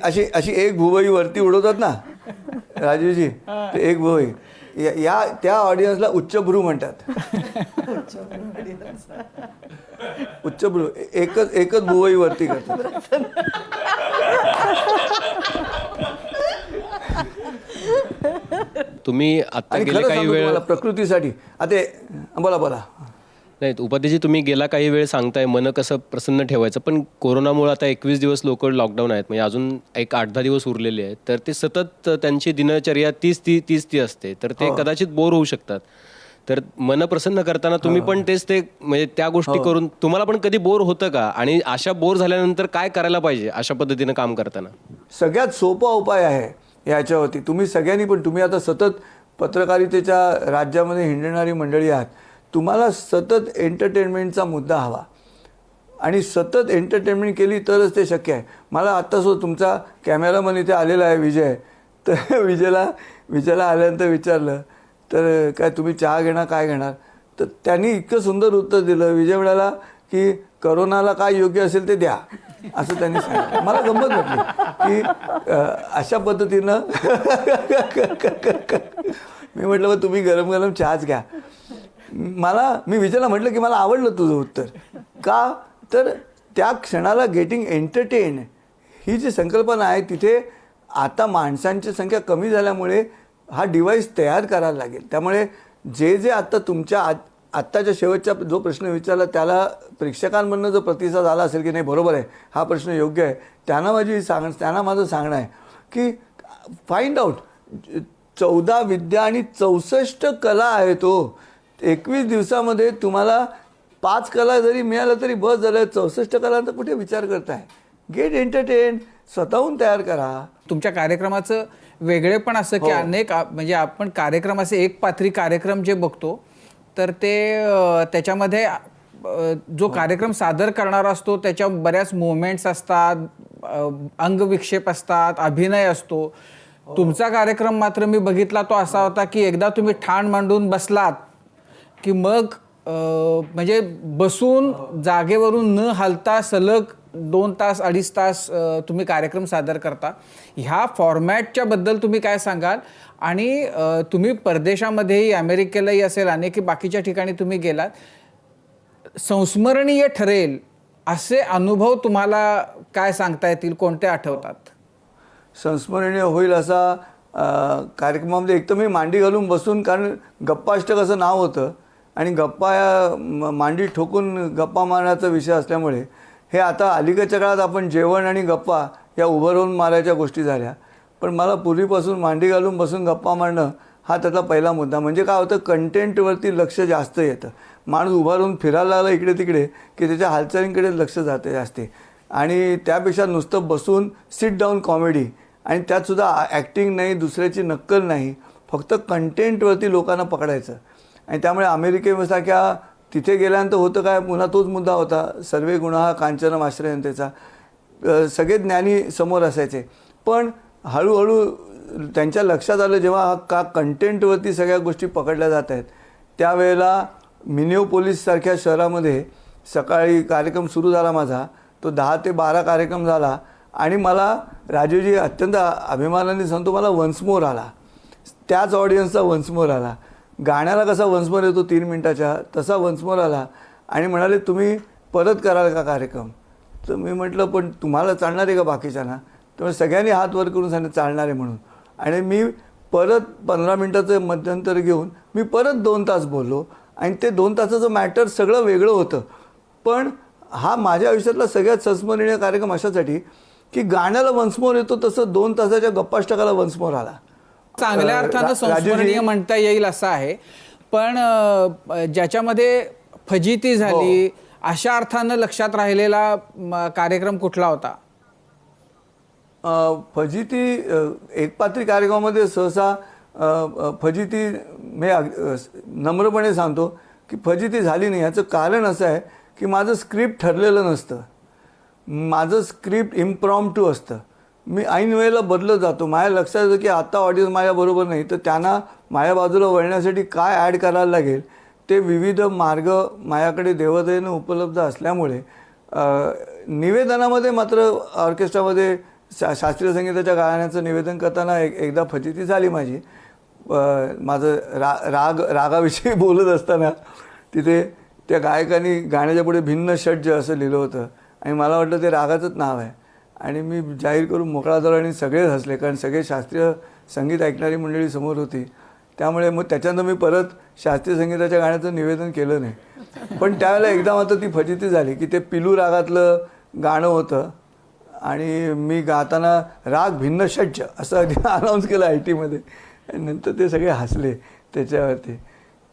अशी एक भुवई वरती उडवतात ना राजूजी, ते एक भुवई, त्या ऑडियन्सला उच्चभ्रू म्हणतात. उच्चभ्रू एकच भुवई वरती करतात. तुम्ही आता आणि गेले खरं काही सांगू वेळ तुम्हाला, प्रकृतीसाठी आता बोला. नाही, उपाध्यक्षजी तुम्ही गेला काही वेळ सांगताय मन कसं प्रसन्न ठेवायचं, पण कोरोनामुळे आता 21 दिवस लोक लॉकडाऊन आहेत, म्हणजे अजून एक 8-10 दिवस उरलेले आहेत, तर ते सतत त्यांची दिनचर्या 30 असते, तर ते कदाचित बोर होऊ शकतात. तर मन प्रसन्न करताना तुम्ही पण तेच ते म्हणजे त्या गोष्टी करून तुम्हाला पण कधी बोर होतं का? आणि अशा बोर झाल्यानंतर काय करायला पाहिजे अशा पद्धतीनं काम करताना? सगळ्यात सोपा उपाय आहे याच्यावरती. तुम्ही सगळ्यांनी पण, तुम्ही आता सतत पत्रकारितेच्या राज्यामध्ये हिंडणारी मंडळी आहात, तुम्हाला सतत एंटरटेनमेंटचा मुद्दा हवा आणि सतत एंटरटेनमेंट केली तरच ते शक्य आहे. मला आत्ता तुमचा कॅमेरामन इथे आलेला आहे विजय, तर विजयला आल्यानंतर विचारलं तर काय तुम्ही चहा घेणार काय घेणार, तर त्यांनी इतकं सुंदर उत्तर दिलं. विजय म्हणाला की करोनाला काय योग्य असेल ते द्या, असं त्यांनी सांगितलं. मला गंमत वाटली की अशा पद्धतीनं मी म्हटलं मग तुम्ही गरम गरम चहाच घ्या. मी विजयला म्हटलं की मला आवडलं तुझं उत्तर. का तर त्या क्षणाला गेटिंग एंटरटेन ही जी संकल्पना आहे, तिथे आता माणसांची संख्या कमी झाल्यामुळे हा डिव्हाइस तयार करायला लागेल. त्यामुळे जे आता तुमच्या आत्ताच्या शेवटचा जो प्रश्न विचारला त्याला प्रेक्षकांमधनं जो प्रतिसाद आला असेल की नाही बरोबर आहे, हा प्रश्न योग्य आहे, त्यांना माझं सांगणं आहे की फाइंड आउट 14 विद्या आणि 64 कला आहे. तो 21 दिवसामध्ये तुम्हाला 5 कला जरी मिळाल्या तरी बस झालं. 64 कलांचा कुठे विचार करताय? गेट एंटरटेन, स्वतःहून तयार करा. तुमच्या कार्यक्रमाचं वेगळे पण असं की अनेक म्हणजे आपण कार्यक्रम असे एक पात्री कार्यक्रम जे बघतो तर ते त्याच्यामध्ये जो कार्यक्रम सादर करणारा असतो त्याच्या बऱ्याच मुवमेंट्स असतात, अंगविक्षेप असतात, अभिनय असतो. तुमचा कार्यक्रम मात्र मी बघितला तो असा होता की एकदा तुम्ही ठाण मांडून बसलात की मग म्हणजे बसून जागेवरून न हालता सलग 2 तास 2.5 तास तुम्ही कार्यक्रम सादर करता. ह्या फॉर्मॅटच्या बद्दल तुम्ही काय सांगाल? आणि तुम्ही परदेशामध्येही अमेरिकेलाही असेल अनेक बाकीच्या ठिकाणी तुम्ही गेलात, संस्मरणीय ठरेल असे अनुभव तुम्हाला काय सांगता येतील, कोणते आठवतात? संस्मरणीय होईल असा कार्यक्रमामध्ये एक तर मी मांडी घालून बसून, कारण गप्पाष्टक असं नाव होतं आणि मांडी ठोकून गप्पा मारण्याचा विषय असल्यामुळे हे आता अलीकडच्या काळात आपण जेवण आणि गप्पा या उभं राहून मारायच्या गोष्टी झाल्या. पण मला पूर्वीपासून मांडी घालून बसून गप्पा मारणं हा त्यातला पहिला मुद्दा. म्हणजे काय होतं, कंटेंटवरती लक्ष जास्त येतं. माणूस उभा राहून फिरायला लागला इकडे तिकडे की त्याच्या हालचालींकडे लक्ष जाते जास्ती. आणि त्यापेक्षा नुसतं बसून सिट डाऊन कॉमेडी, आणि त्यातसुद्धा ॲक्टिंग नाही, दुसऱ्याची नक्कल नाही, फक्त कंटेंटवरती लोकांना पकडायचं. आणि त्यामुळे अमेरिकेसारख्या तिथे गेल्यानंतर होतं काय, पुन्हा तोच मुद्दा होता, सर्वे गुणः कांचनम आश्रयंतेचा. सगळे ज्ञानी समोर असायचे, पण हळूहळू त्यांच्या लक्षात आलं जेव्हा का कंटेंटवरती सगळ्या गोष्टी पकडल्या जात आहेत. त्यावेळेला मिनिओपोलिससारख्या शहरामध्ये सकाळी कार्यक्रम सुरू झाला माझा, तो 10 ते 12 कार्यक्रम झाला. आणि मला राजूजी अत्यंत अभिमानाने सांगतो, मला वन्स मोर आला, त्याच ऑडियन्सचा वन्स मोर आला. गाण्याला कसा वन्स मोर येतो 3 मिनिटाच्या, तसा वन्स मोर आला. आणि म्हणाले तुम्ही परत कराल का कार्यक्रम? तर मी म्हटलं पण तुम्हाला चालणार आहे का बाकीच्यांना? त्यामुळे सगळ्यांनी हात वर करून सांगितलं चालणार आहे म्हणून. आणि मी परत 15 मिनिटाचं मध्यंतर घेऊन मी परत 2 तास बोललो आणि ते 2 तासाचं मॅटर सगळं वेगळं होतं. पण हा माझ्या आयुष्यातला सगळ्यात संस्मरणीय कार्यक्रम अशासाठी की गाण्याला वन्समोर येतो तसं 2 तासाच्या गप्पाष्टकाला वन्समोर आला. चांगल्या अर्थानं संस्मरणीय म्हणता येईल असं आहे. पण ज्याच्यामध्ये फजिती झाली अशा अर्थानं लक्षात राहिलेला कार्यक्रम कुठला होता? फजिती एकपात्री कार्यक्रमामध्ये सहसा फजिती मी नम्रपणे सांगतो की फजिती झाली नाही. याचं कारण असं आहे की माझं स्क्रिप्ट ठरलेलं नसतं. माझं स्क्रिप्ट इम्प्रॉम्प्टू असतं. मी ऐन वेळेला बदलत जातो. माझ्या लक्षात येतं की आता ऑडियन्स माझ्याबरोबर नाही, तर त्यांना माझ्या बाजूला वळण्यासाठी काय ॲड करायला लागेल ते विविध मार्ग माझ्याकडे देवदयेनं उपलब्ध असल्यामुळे निवेदनामध्ये मात्र ऑर्केस्ट्रामध्ये शास्त्रीय संगीताच्या गाण्याचं निवेदन करताना एकदा फजिती झाली माझी. माझं रागाविषयी बोलत असताना तिथे त्या गायकांनी गाण्याच्या पुढे भिन्न षड्ज असं लिहिलं होतं आणि मला वाटलं ते रागाचंच नाव आहे आणि मी जाहीर करून मोकळा झालो आणि सगळेच हसले, कारण सगळे शास्त्रीय संगीत ऐकणारी मंडळी समोर होती. त्यामुळे मग त्याच्यानंतर मी परत शास्त्रीय संगीताच्या गाण्याचं निवेदन केलं नाही. पण त्यावेळेला एकदा मात्र ती फजिती झाली की ते पिलू रागातलं गाणं होतं आणि मी गाताना राग भिन्न षड्ज असं अगदी अनाऊन्स केलं IT मध्ये आणि नंतर ते सगळे हसले त्याच्यावरती.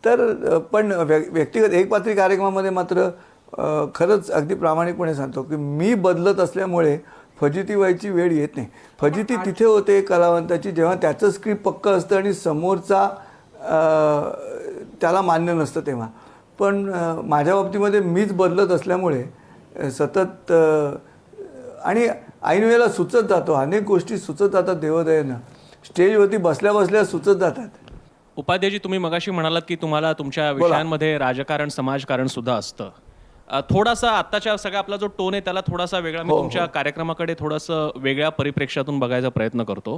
तर पण व्यक्तिगत एकपात्री कार्यक्रमामध्ये मात्र खरंच अगदी प्रामाणिकपणे सांगतो की मी बदलत असल्यामुळे फजिती व्हायची वेळ येत नाही. फजिती तिथे होते कलावंताची जेव्हा त्याचं स्क्रिप्ट पक्कं असतं आणि समोरचा त्याला मान्य नसतं तेव्हा. पण माझ्या बाबतीमध्ये मीच बदलत असल्यामुळे सतत आणि ऐन वेळेला सुचत जातो. अनेक गोष्टी सुचत जातात देवदयेनं. स्टेजवरती बसल्या बसल्या सुचत जातात. उपाध्यायजी, तुम्ही मगाशी म्हणालात की तुम्हाला तुमच्या विषयांमध्ये राजकारण समाजकारण सुद्धा असतं. थोडासा आत्ताच्या सगळा आपला जो टोन आहे त्याला थोडासा वेगळा, मी तुमच्या कार्यक्रमाकडे थोडंसं वेगळ्या परिप्रेक्ष्यातून बघायचा प्रयत्न करतो.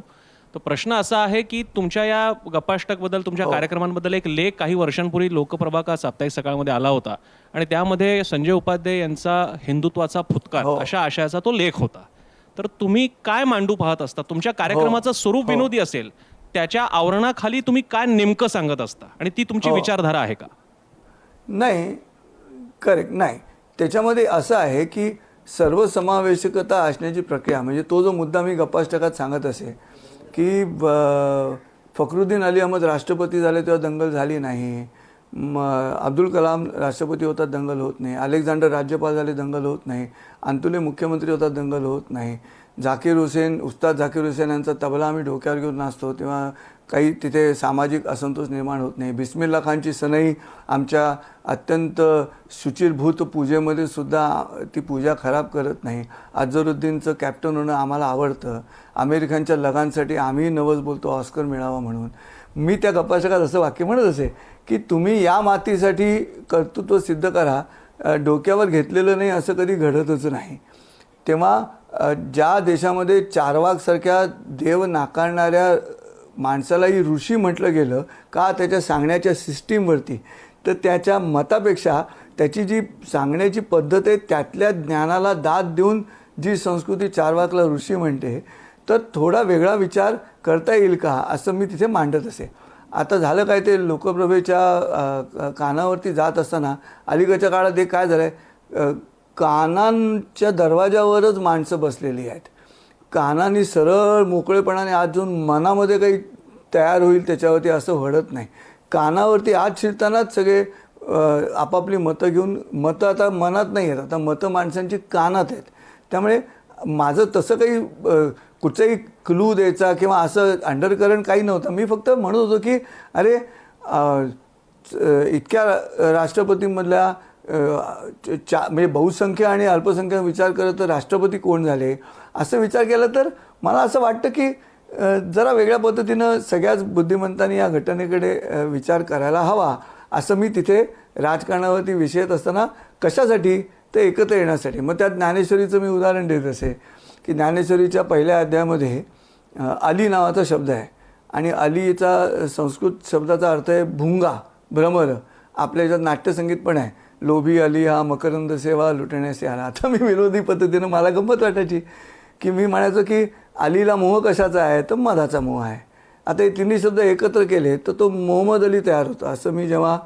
तर प्रश्न असा आहे की तुमच्या या गप्पाष्टकबद्दल, तुमच्या कार्यक्रमांबद्दल एक लेख काही वर्षांपूर्वी लोकप्रभा का साप्ताहिक सकाळमध्ये आला होता आणि त्यामध्ये संजय उपाध्याय यांचा हिंदुत्वाचा फुतकार अशा आशयाचा तो लेख होता. तर तुम्ही काय मांडू पाहत असता? तुमच्या कार्यक्रमाचं स्वरूप विनोदी असेल, त्याच्या आवरणाखाली तुम्ही काय नेमकं सांगत असता आणि ती तुमची विचारधारा आहे का? नाही, करेक्ट नाही. त्याच्यामध्ये असं आहे की सर्वसमावेशकता असण्याची प्रक्रिया, म्हणजे तो जो मुद्दा मी गप्पाष्टकात सांगत असे की फखरुद्दीन अली अहमद राष्ट्रपती झाले तेव्हा दंगल झाली नाही, अब्दुल कलाम राष्ट्रपती होतात दंगल होत नाही, अलेक्झांडर राज्यपाल झाले दंगल होत नाही, अंतुले मुख्यमंत्री होतात दंगल होत नाही, उस्ताद झाकीर हुसेन यांचा तबला आम्ही डोक्यावर घेऊन नाचतो तेव्हा काही तिथे सामाजिक असंतोष निर्माण होत नाही, बिस्मिल्ला खानची सनई आमच्या अत्यंत शुचिरभूत पूजेमध्ये सुद्धा ती पूजा खराब करत नाही, अझरुद्दीनचं कॅप्टन होणं आम्हाला आवडतं, आमिर खानच्या लगांसाठी आम्ही नवस बोलतो ऑस्कर मिळावा म्हणून. मी त्या गप्पाष्टकात असं वाक्य म्हणत असे की तुम्ही या मातीसाठी कर्तृत्व सिद्ध करा, डोक्यावर घेतलेलं नाही असं कधी घडतच नाही. तेव्हा ज्या देशामध्ये चारवाकसारख्या देव नाकारणाऱ्या माणसालाही ऋषी म्हटलं गेलं का त्याच्या सांगण्याच्या सिस्टीमवरती, तर त्याच्या मतापेक्षा त्याची जी सांगण्याची पद्धत आहे त्यातल्या ज्ञानाला दाद देऊन जी संस्कृती चारवाकला ऋषी म्हणते, तर थोडा वेगळा विचार करता येईल का असं मी तिथे मांडत असे. आता झालं काय, ते लोकप्रभेच्या कानावरती जात असताना अलीकडच्या काळात एक काय झालं आहे, कानांच्या दरवाजावरच माणसं बसलेली आहेत. कानाने सरळ मोकळेपणाने आत जाऊन मनामध्ये काही तयार होईल त्याच्यावरती असं घडत नाही. कानावरती आत शिरतानाच सगळे आपापली मतं घेऊन, मतं आता मनात नाही आहेत, आता मतं माणसांची कानात आहेत. त्यामुळे माझं तसं काही कुठचाही क्लू द्यायचा किंवा असं अंडरकरंट काही नव्हतं. मी फक्त म्हणत होतो की अरे इतक्या राष्ट्रपतींमधल्या म्हणजे बहुसंख्य आणि अल्पसंख्य विचार करत तर राष्ट्रपती कोण झाले असं विचार केला तर मला असं वाटतं की जरा वेगळ्या पद्धतीनं सगळ्याच बुद्धिमंतांनी या घटनेकडे विचार करायला हवा असं मी तिथे राजकारणावरती विषयत असताना, कशासाठी ते एकत्र येण्यासाठी. मग त्यात ज्ञानेश्वरीचं मी उदाहरण देत असे की ज्ञानेश्वरीच्या पहिल्या अध्यायामध्ये अली नावाचा शब्द आहे आणि अलीचा संस्कृत शब्दाचा अर्थ आहे भुंगा, भ्रमर. आपल्या याच्यात नाट्यसंगीत पण आहे, लोभी अली हा मकरंद सेवा लुटण्याचे आला. आता मी विरोधी पद्धतीनं मला गंमत वाटायची की मी म्हणायचो की अलीला मोह कशाचा आहे तर मधाचा मोह आहे. आता हे तिन्ही शब्द एकत्र केले तर तो मोहम्मद अली तयार होतो. असं मी जेव्हा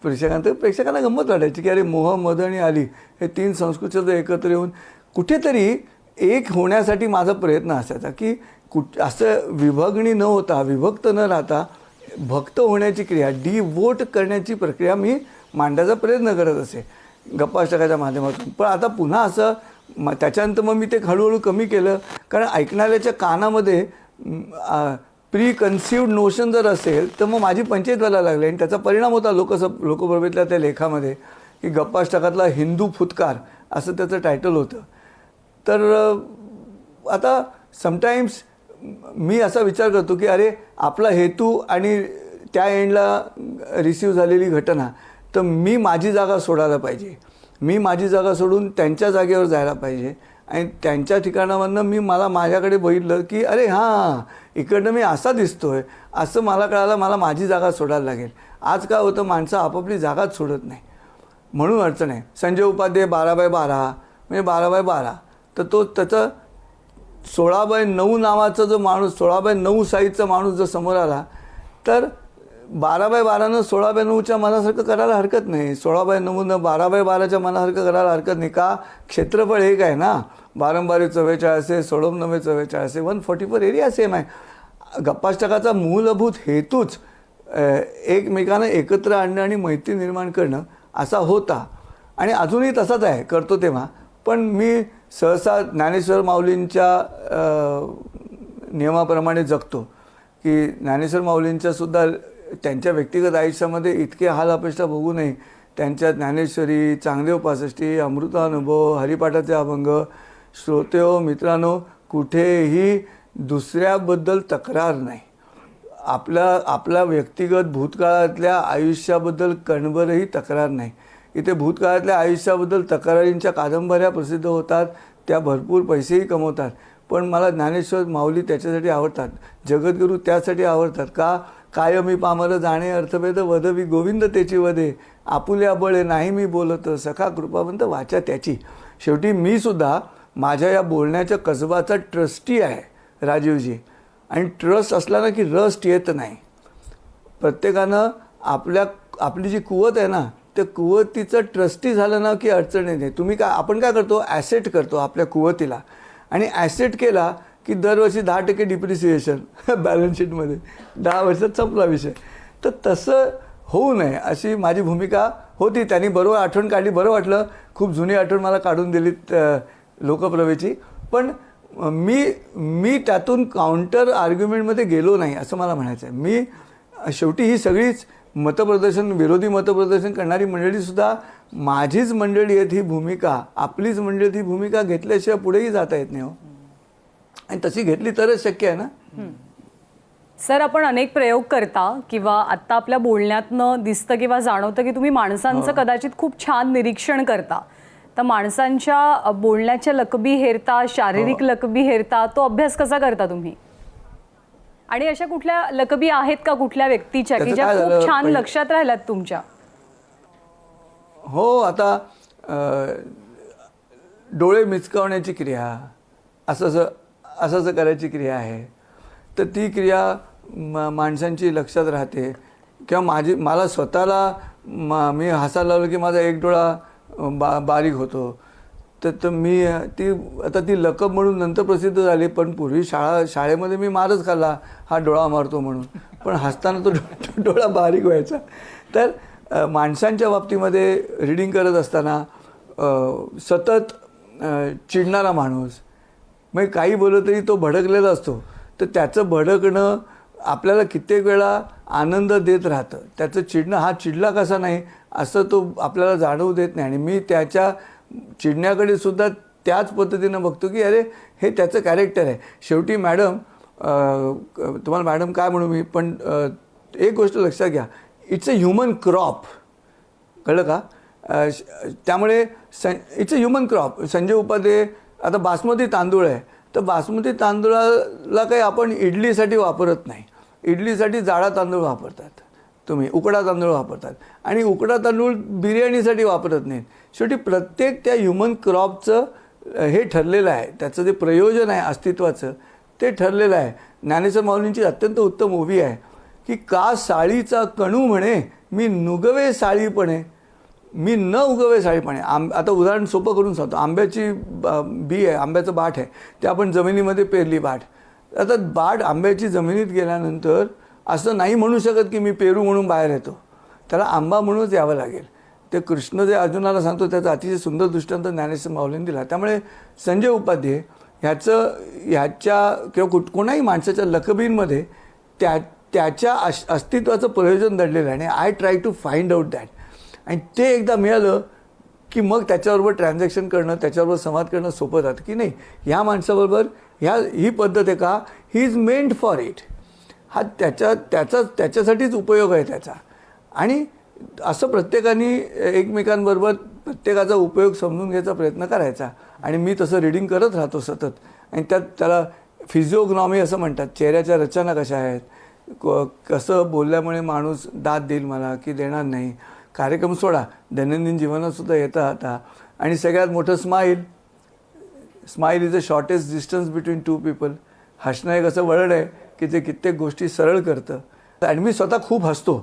प्रेक्षकांना गंमत वाटायची की अरे मोह, मध आणि अली हे 3 संस्कृत शब्द एकत्र येऊन कुठेतरी एक होण्यासाठी माझा प्रयत्न असायचा की असं विभागणी न होता, विभक्त न राहता भक्त होण्याची क्रिया, डिवोट करण्याची प्रक्रिया मी मांडायचा प्रयत्न करत असे गप्पाष्टकाच्या माध्यमातून. पण आता पुन्हा असं त्याच्यानंतर मग मी ते हळूहळू कमी केलं, कारण ऐकणाऱ्याच्या कानामध्ये प्री कन्सिव्ड नोशन जर असेल तर मग माझी पंचायत व्हायला लागली. आणि त्याचा परिणाम होता लोकप्रभेतल्या त्या लेखामध्ये की गप्पाष्टकातला हिंदू फुतकार असं त्याचं टायटल होतं. तर आता समटाईम्स मी असा विचार करतो की अरे आपला हेतू आणि त्या एंडला रिसीव झालेली घटना, तर मी माझी जागा सोडायला पाहिजे, मी माझी जागा सोडून त्यांच्या जागेवर जायला पाहिजे. आणि त्यांच्या ठिकाणावरनं मी माझ्याकडे बघितलं की अरे हां, इकडनं मी असा दिसतोय असं मला कळालं, मला माझी जागा सोडायला लागेल. आज काय होतं, माणसं आपापली जागाच सोडत नाही, म्हणून अडचण आहे. संजय उपाध्याय 12x12 म्हणजे 12x12, तर तो त्याचं 16x9 नावाचा जो माणूस, 16x9 साईजचा माणूस जर समोर आला तर 12x12नं 16x9च्या मनासारखं करायला हरकत नाही, 16x9नं 12x12च्या मनासारखं करायला हरकत नाही. का, क्षेत्रफळ एक आहे ना, 12×12 44 आहे, 16×9 44 आहे, 144 एरिया सेम आहे. गप्पाष्टकाचा मूलभूत हेतूच एकमेकांना एकत्र आणणं आणि मैत्री निर्माण करणं असा होता आणि अजूनही तसाच आहे, करतो तेव्हा. पण मी सहसा ज्ञानेश्वर माऊलींच्या नियमाप्रमाणे जगतो की ज्ञानेश्वर माऊलींच्या सुद्धा त्यांच्या व्यक्तिगत आयुष्यामध्ये इतके हाल अपेष्टा बघू नये. त्यांच्या ज्ञानेश्वरी, चांगदेव 65, अमृतानुभव, हरिपाठाचे अभंग, श्रोतेहो मित्रांनो, कुठेही दुसऱ्याबद्दल तक्रार नाही. आपल्या व्यक्तिगत भूतकाळातल्या आयुष्याबद्दल कणभरही तक्रार नाही. इथे भूतकाळातल्या आयुष्याबद्दल तक्रारींच्या कादंबऱ्या प्रसिद्ध होतात, त्या भरपूर पैसेही कमवतात. पण मला ज्ञानेश्वर माऊली त्याच्यासाठी आवडतात, जगद्गुरू त्यासाठी आवडतात. का, कायमी पामर जाणे अर्थभेद वदवी गोविंद त्याची वदे, आपुल्या बळे नाही मी बोलत, सखा कृपावंत वाचा त्याची. शेवटी मी सुद्धा माझ्या या बोलण्याच्या कसबाचा ट्रस्टी आहे राजीवजी. आणि ट्रस्ट असला ना की रस्ट येत नाही. प्रत्येकानं आपली जी कुवत आहे ना, त्या कुवतीचं ट्रस्टी झालं ना की अडचण येते. आपण काय करतो, ॲसेट करतो आपल्या कुवतीला, आणि ॲसेट केला की दरवर्षी 10% डिप्रिसिएशन बॅलन्स शीटमध्ये, 10 वर्षात संपला विषय. तर तसं होऊ नये अशी माझी भूमिका होती. त्यांनी बरोबर आठवण काढली, बरं वाटलं. खूप जुनी आठवण मला काढून दिलीत लोकप्रभेची. पण मी त्यातून काउंटर आर्ग्युमेंटमध्ये गेलो नाही असं मला म्हणायचं आहे. मी शेवटी ही सगळीच मतप्रदर्शन, विरोधी मतप्रदर्शन करणारी मंडळीसुद्धा माझीच मंडळी आहेत, ही भूमिका आपलीच मंडळी, ही भूमिका घेतल्याशिवाय पुढेही जाता येत नाही हो. आणि तशी घेतली तरच शक्य आहे ना. सर, आपण अनेक प्रयोग करता किंवा आत्ता आपल्या बोलण्यातनं दिसतं किंवा जाणवतं की तुम्ही माणसांचं कदाचित खूप छान निरीक्षण करता. तर माणसांच्या बोलण्याच्या लकबी हेरता, शारीरिक लकबी हेरता, तो अभ्यास कसा करता तुम्ही? आणि अशा कुठल्या लकबी आहेत का कुठल्या व्यक्तीच्या की ज्या खूप छान लक्षात राहिल्यात तुमच्या? हो, आता डोळे मिचकावण्याची क्रिया, असं करायची क्रिया आहे, तर ती क्रिया माणसांची लक्षात राहते. किंवा मला स्वतःला मी हसायला लागलो की माझा एक डोळा बारीक होतो. तर मी आता ती लकब म्हणून नंतर प्रसिद्ध झाली. पण पूर्वी शाळेमध्ये मी मारच खाल्ला, हा डोळा मारतो म्हणून. पण हसताना तो डोळा बारीक व्हायचा. तर माणसांच्या बाबतीमध्ये रीडिंग करत असताना सतत चिडणारा माणूस, म्हणजे काही बोललं तरी तो भडकलेला असतो, तर त्याचं भडकणं आपल्याला कित्येक वेळा आनंद देत राहतं. त्याचं चिडणं, हा चिडला कसा नाही असं तो आपल्याला जाणवू देत नाही. आणि मी त्याच्या चिडण्याकडे सुद्धा त्याच पद्धतीनं बघतो की अरे हे त्याचं कॅरेक्टर आहे. शेवटी मॅडम, तुम्हाला मॅडम काय म्हणू मी, पण एक गोष्ट लक्षात घ्या, इट्स अ ह्युमन क्रॉप, कळलं का? त्यामुळे it's a human crop. Sanjay Upadhyay, आता बासमती तांदूळ आहे, तर बासमती तांदूळाला काही आपण इडलीसाठी वापरत नाही. इडलीसाठी जाडा तांदूळ वापरतात, तुम्ही उकडा तांदूळ वापरतात, आणि उकडा तांदूळ बिर्याणीसाठी वापरत नाहीत. शेवटी प्रत्येक त्या ह्युमन क्रॉपचं हे ठरलेलं आहे, त्याचं जे प्रयोजन आहे अस्तित्वाचं ते ठरलेलं आहे. ज्ञानेश्वर माऊलींची अत्यंत उत्तम उभी आहे की का साळीचा कणू म्हणे मी नुगवे साळीपणे, मी न उगवे साळीपणे. आता उदाहरण सोपं करून सांगतो. आंब्याची बी आहे, आंब्याचं बाठ आहे, ते आपण जमिनीमध्ये पेरली बाठ. आता बाठ आंब्याची जमिनीत गेल्यानंतर असं नाही म्हणू शकत की मी पेरू म्हणून बाहेर येतो, त्याला आंबा म्हणूनच यावं लागेल. ते कृष्ण जे अर्जुनाला सांगतो त्याचा अतिशय सुंदर दृष्टांत ज्ञानेश्वर माऊलींनी दिला. त्यामुळे संजय उपाध्ये ह्याच्या किंवा कोणाही माणसाच्या लकबींमध्ये त्याच्या अस्तित्वाचं प्रयोजन दडलेलं आहे. आणि I try to find out that. आणि ते एकदा मिळालं की मग त्याच्याबरोबर ट्रान्झॅक्शन करणं, त्याच्याबरोबर संवाद करणं सोपं जातं की नाही ह्या माणसाबरोबर ही पद्धत आहे का, he is meant for it. हा त्याच्यासाठीच उपयोग आहे त्याचा. आणि असं प्रत्येकाने एकमेकांबरोबर प्रत्येकाचा उपयोग समजून घ्यायचा प्रयत्न करायचा. आणि मी तसं रिडिंग करत राहतो सतत. आणि त्याला फिजिओग्नॉमी असं म्हणतात, चेहऱ्याच्या रचना कशा आहेत, कसं बोलल्यामुळे माणूस दाद देईल मला की देणार नाही, कार्यक्रम सोडा दैनंदिन जीवनातसुद्धा येता आता. आणि सगळ्यात मोठं smile is a shortest distance between two people. हसणं एक असं वळण आहे की जे कित्येक गोष्टी सरळ करतं. आणि मी स्वतः खूप हसतो.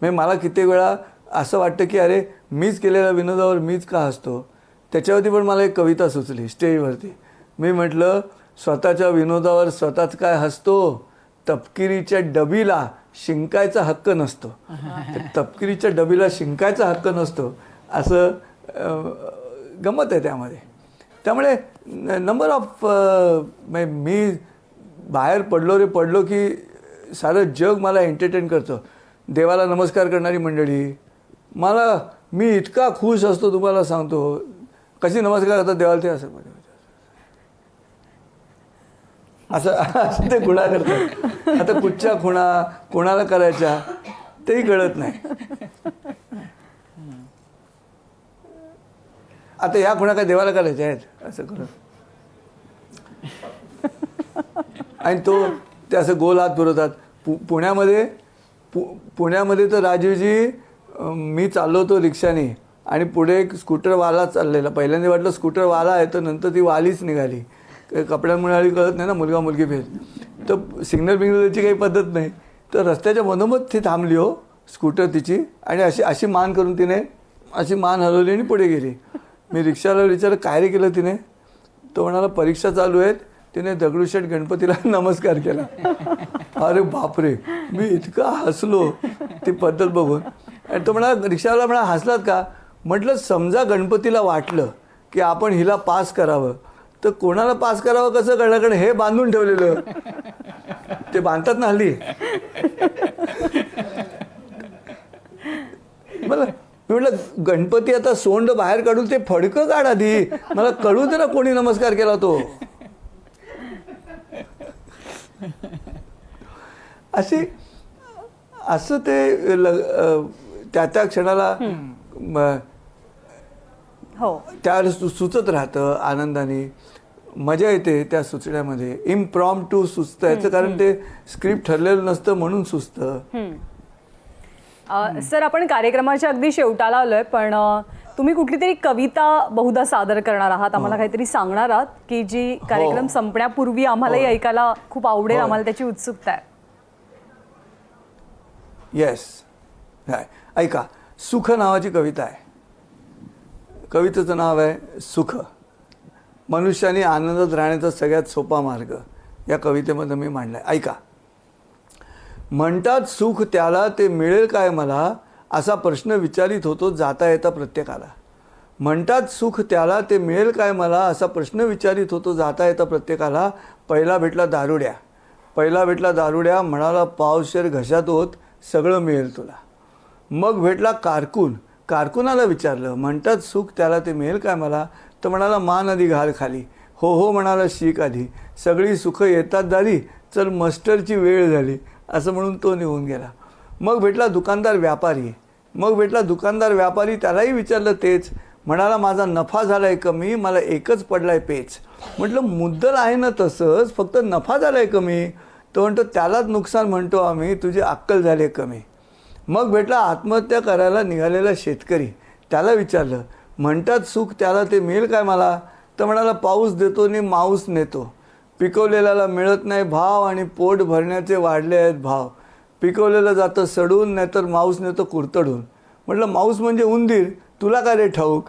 म्हणजे मला कित्येक वेळा असं वाटतं की अरे मीच केलेल्या विनोदावर मीच का हसतो. त्याच्यावरती पण मला एक कविता सुचली स्टेजवरती. मी म्हटलं स्वतःच्या विनोदावर स्वतःच काय हसतो, तपकिरीच्या डबीला शिंकायचा हक्क नसतो. तपकिरीच्या डबीला शिंकायचा हक्क नसतो असं गंमत आहे त्यामध्ये. त्यामुळे नंबर ऑफ मी बाहेर पडलो की सारं जग मला एंटरटेन करतं. देवाला नमस्कार करणारी मंडळी, मी इतका खुश असतो तुम्हाला सांगतो. कशी नमस्कार करतात देवाला ते असं ते खुणा करतात. आता कुठच्या खुणा कोणाला करायच्या तेही कळत नाही. आता ह्या खुणा काय देवाला करायच्या आहेत असं करून. आणि ते असं गोल हात फिरवतात. पुण्यामध्ये तर राजीवजी मी चाललो होतो रिक्षाने आणि पुढे एक स्कूटरवाला चाललेला. पहिल्यांदा वाटलं स्कूटरवाला आहे, तर नंतर ती वालीच निघाली. कपड्यांमुळे आली कळत नाही ना, मुलगा मुलगी भेद. तर सिग्नल बिग्नलची काही पद्धत नाही. तर रस्त्याच्या मधोमध ती थांबली हो स्कूटर तिची. आणि अशी मान करून तिने अशी मान हलवली आणि पुढे गेली. मी रिक्षाला विचारलं काय रे केलं तिने. तो म्हणाला परीक्षा चालू आहेत. तिने दगडूशेठ गणपतीला नमस्कार केला. अरे बापरे, मी इतका हसलो ती पद्धत बघून. आणि तो म्हणाला रिक्षावाला म्हणा हसलात का. म्हटलं समजा गणपतीला वाटलं की आपण हिला पास करावं, तर कोणाला पास करावं कसं कळलं, कारण हे बांधून ठेवलेलं ते बांधतात ना हल्ली. मला म्हटलं गणपती आता सोंड बाहेर काढून ते फडकं काढ आधी, मला कळू दे ना कोणी नमस्कार केला तो. असं ते त्या क्षणाला त्या सुचत राहतं आनंदाने. मजा येते त्या सुचण्यामध्ये. इम्प्रॉम्प्टू सुचतं याचं कारण ते स्क्रिप्ट ठरलेलं नसतं म्हणून सुचतं. सर आपण कार्यक्रमाच्या अगदी शेवटाला आलोय, पण तुम्ही कुठली तरी कविता बहुधा सादर करणार आहात, आम्हाला काहीतरी सांगणार आहात की जी कार्यक्रम संपण्यापूर्वी आम्हालाही ऐकायला खूप आवडेल. आम्हाला त्याची उत्सुकता आहे. येस, ऐका. सुख नावाची कविता आहे. कवितेचं नाव आहे सुख. मनुष्याने आनंदात राहण्याचा सगळ्यात सोपा मार्ग या कवितेमध्ये मी मांडला आहे. ऐका. म्हणतात सुख त्याला ते मिळेल काय मला, असा प्रश्न विचारित होतो जाता येता प्रत्येकाला. म्हणतात सुख त्याला ते मिळेल काय मला, असा प्रश्न विचारित होतो जाता येता प्रत्येकाला. पहिला भेटला दारुड्या म्हणाला पावशेर घशात होत सगळं मिळेल तुला. मग भेटला कारकुनाला विचारलं म्हणतात सुख त्याला ते मिळेल काय मला, तर म्हणाला मान आधी घाल खाली. हो म्हणाला शीक आधी, सगळी सुख येतात दारी, चल मस्टरची वेळ झाली, असं म्हणून तो निघून गेला. मग भेटला दुकानदार व्यापारी, त्यालाही विचारलं तेच. म्हणाला माझा नफा झालाय कमी, मला एकच पडलाय पेच. म्हटलं मुद्दल आहे ना तसंच, फक्त नफा झालाय कमी. तो म्हणतो त्यालाच नुकसान म्हणतो आम्ही, तुझी अक्कल झाली कमी. मग भेटला आत्महत्या करायला निघालेला शेतकरी, त्याला विचारलं म्हणतात सुख त्याला ते मिळेल काय मला, तर म्हणाला पाऊस देतो आणि माऊस नेतो, पिकवलेल्याला मिळत नाही भाव आणि पोट भरण्याचे वाढले आहेत भाव. पिकवलेलं जातं सडून, नाहीतर माऊस नेतं कुरतडून. म्हटलं माऊस म्हणजे उंदीर, तुला काय रे ठाऊक?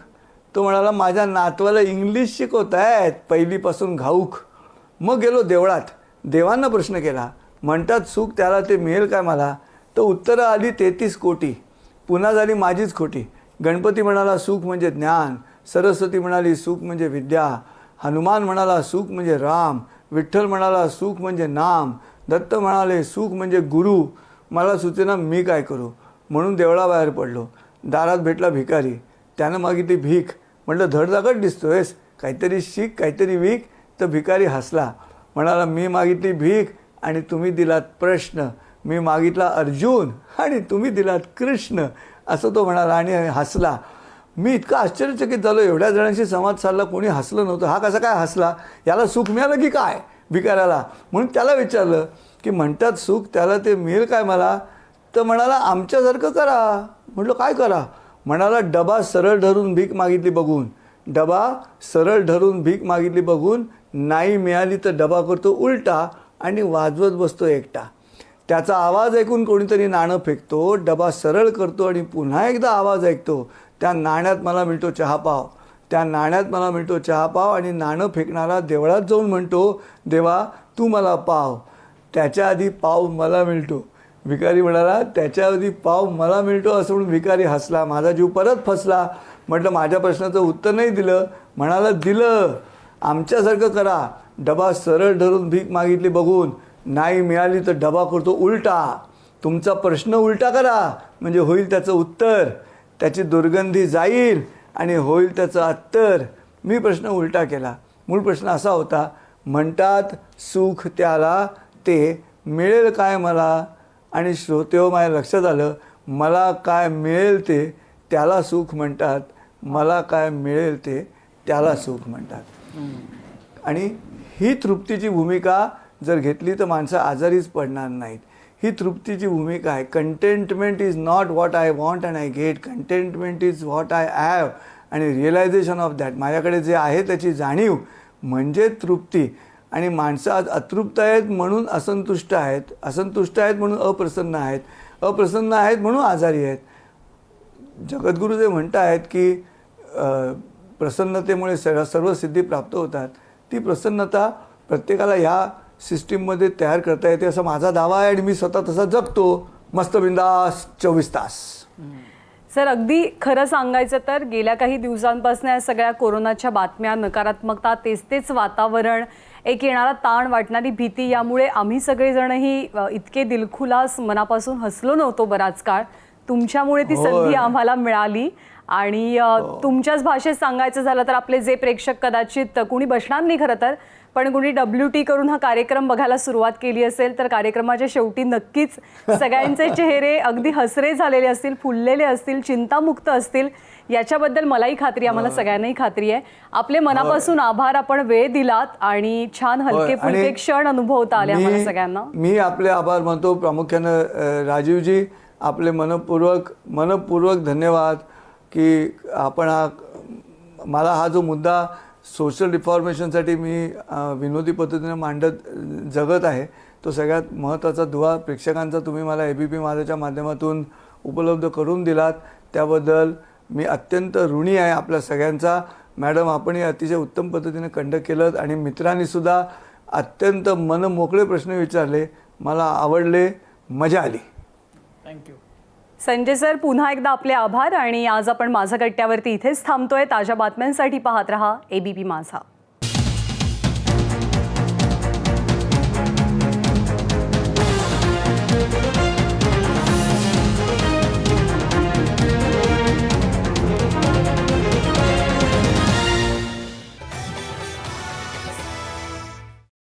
तो म्हणाला माझ्या नातवाला इंग्लिश शिकवतायत पहिलीपासून घाऊक. मग गेलो देवळात, देवांना प्रश्न केला, म्हणतात सुख त्याला ते मिळेल काय मला? तर उत्तरं आली 33 कोटी. पुन्हा झाली माझीच खोटी. गणपती म्हणाला सुख म्हणजे ज्ञान, सरस्वती म्हणाली सुख म्हणजे विद्या, हनुमान म्हणाला सुख म्हणजे राम, विठ्ठल म्हणाला सुख म्हणजे नाम, दत्त म्हणाले सुख म्हणजे गुरु. मला सुचेना मी काय करू, म्हणून देवळाबाहेर पडलो. दारात भेटला भिकारी, त्यानं मागितली भीक. म्हटलं धडधाकट दिसतोयस, काहीतरी शिक, काहीतरी विक. तर भिकारी हसला, म्हणाला मी मागितली भीक आणि तुम्ही दिलात प्रश्न. मी मागितला अर्जुन आणि तुम्ही दिलात कृष्ण, असं तो म्हणाला आणि हसला. मी इतका आश्चर्यचकित झालो, एवढ्या जणांशी संवाद साधला, कोणी हसलं नव्हतं. हा कसा काय हसला? याला सुख मिळालं की काय भिकाऱ्याला? म्हणून त्याला विचारलं की म्हणतात सुख त्याला ते मिळेल काय मला? तर म्हणाला आमच्यासारखं करा. म्हटलं काय करा? म्हणाला डबा सरळ धरून भीक मागितली बघून, डबा सरळ धरून भीक मागितली बघून, नाही मिळाली तर डबा करतो उलटा आणि वाजवत बसतो एकटा. त्याचा आवाज ऐकून कोणीतरी नाणं फेकतो, डबा सरळ करतो आणि पुन्हा एकदा आवाज ऐकतो. त्या नाण्यात मला मिळतो चहापाव, त्या नाण्यात मला मिळतो चहापाव आणि नाणं फेकणारा देवळात जाऊन म्हणतो देवा तू मला पाव. त्याच्या आधी पाव मला मिळतो. भिकारी म्हणाला त्याच्या आधी पाव मला मिळतो असं म्हणून भिकारी हसला. माझा जीव परत फसला. म्हटलं माझ्या प्रश्नाचं उत्तर नाही दिलं. म्हणाला दिलं, आमच्यासारखं करा. डबा सरळ धरून भीक मागितली बघून, नाही मिळाली तर डबा करतो उलटा. तुमचा प्रश्न उलटा करा म्हणजे होईल त्याचं उत्तर, त्याची दुर्गंधी जाईल आणि होईल त्याचं अत्तर. मी प्रश्न उलटा केला. मूळ प्रश्न असा होता, म्हणतात सुख त्याला ते मिळेल काय मला? आणि श्रोतेहो माझ्या लक्षात आलं, मला काय मिळेल ते त्याला सुख म्हणतात, मला काय मिळेल ते त्याला सुख म्हणतात. आणि ही तृप्तीची भूमिका जर घेतली तर माणसं आजारीच पडणार नाहीत. ही तृप्तीची भूमिका आहे. Contentment is not what I want and I get, contentment is what I have आणि रिअलायझेशन ऑफ दॅट. माझ्याकडे जे आहे त्याची जाणीव म्हणजे तृप्ती. आणि माणसं आज अतृप्त आहेत म्हणून असंतुष्ट आहेत, असंतुष्ट आहेत म्हणून अप्रसन्न आहेत, अप्रसन्न आहेत म्हणून आजारी आहेत. जगद्गुरू जे म्हणत आहेत की प्रसन्नतेमुळे सर्व सिद्धी प्राप्त होतात, ती प्रसन्नता प्रत्येकाला ह्या सिस्टीममध्ये तयार करता येते असा माझा दावा आहे आणि मी स्वतः तसा जगतो मस्त बिंदास 24 तास. सर अगदी खरं सांगायचं तर गेल्या काही दिवसांपासून या सगळ्या कोरोनाच्या बातम्या, नकारात्मकता, तेच वातावरण, एक येणारा ताण, वाटणारी भीती, यामुळे आम्ही सगळेजणही इतके दिलखुलास मनापासून हसलो नव्हतो बराच काळ. तुमच्यामुळे ती संधी आम्हाला मिळाली. आणि तुमच्याच भाषेत सांगायचं झालं तर आपले जे प्रेक्षक कदाचित कुणी बसणार नाही खरं तर, पण कुणी WT करून हा कार्यक्रम बघायला सुरुवात केली असेल तर कार्यक्रमाच्या शेवटी नक्कीच सगळ्यांचे चेहरे अगदी हसरे झालेले असतील, फुललेले असतील, चिंतामुक्त असतील, याच्याबद्दल मलाही खात्री, आम्हाला सगळ्यांनाही खात्री आहे. आपले मनापासून आभार. आपण वेळ दिलात आणि छान हलके फुलके क्षण अनुभवता आले आम्हाला सगळ्यांना. मी आपले आभार मानतो. प्रामुख्यानं राजीवजी आपले मनपूर्वक धन्यवाद की आपण मला हा जो मुद्दा सोशल रिफॉर्मेशनसाठी मी विनोदी पद्धतीने जगत आहे, तो सगळ्यात महत्त्वाचा दुवा प्रेक्षकांचा तुम्ही मला ABP माझाच्या माध्यमातून उपलब्ध करून दिलात. त्याबद्दल मी अत्यंत ऋणी आहे आपल्या सगळ्यांचा. मॅडम आपणही अतिशय उत्तम पद्धतीने कंडक्ट केलं आणि मित्रांनीसुद्धा अत्यंत मनमोकळे प्रश्न विचारले, मला आवडले, मजा आली. थँक्यू. संजय सर पुन्हा एकदा आपले आभार. आणि आज आपण माझा कट्ट्यावरती इथेच थांबतोय. ताज्या बातम्यांसाठी पाहत रहा ABP माझा.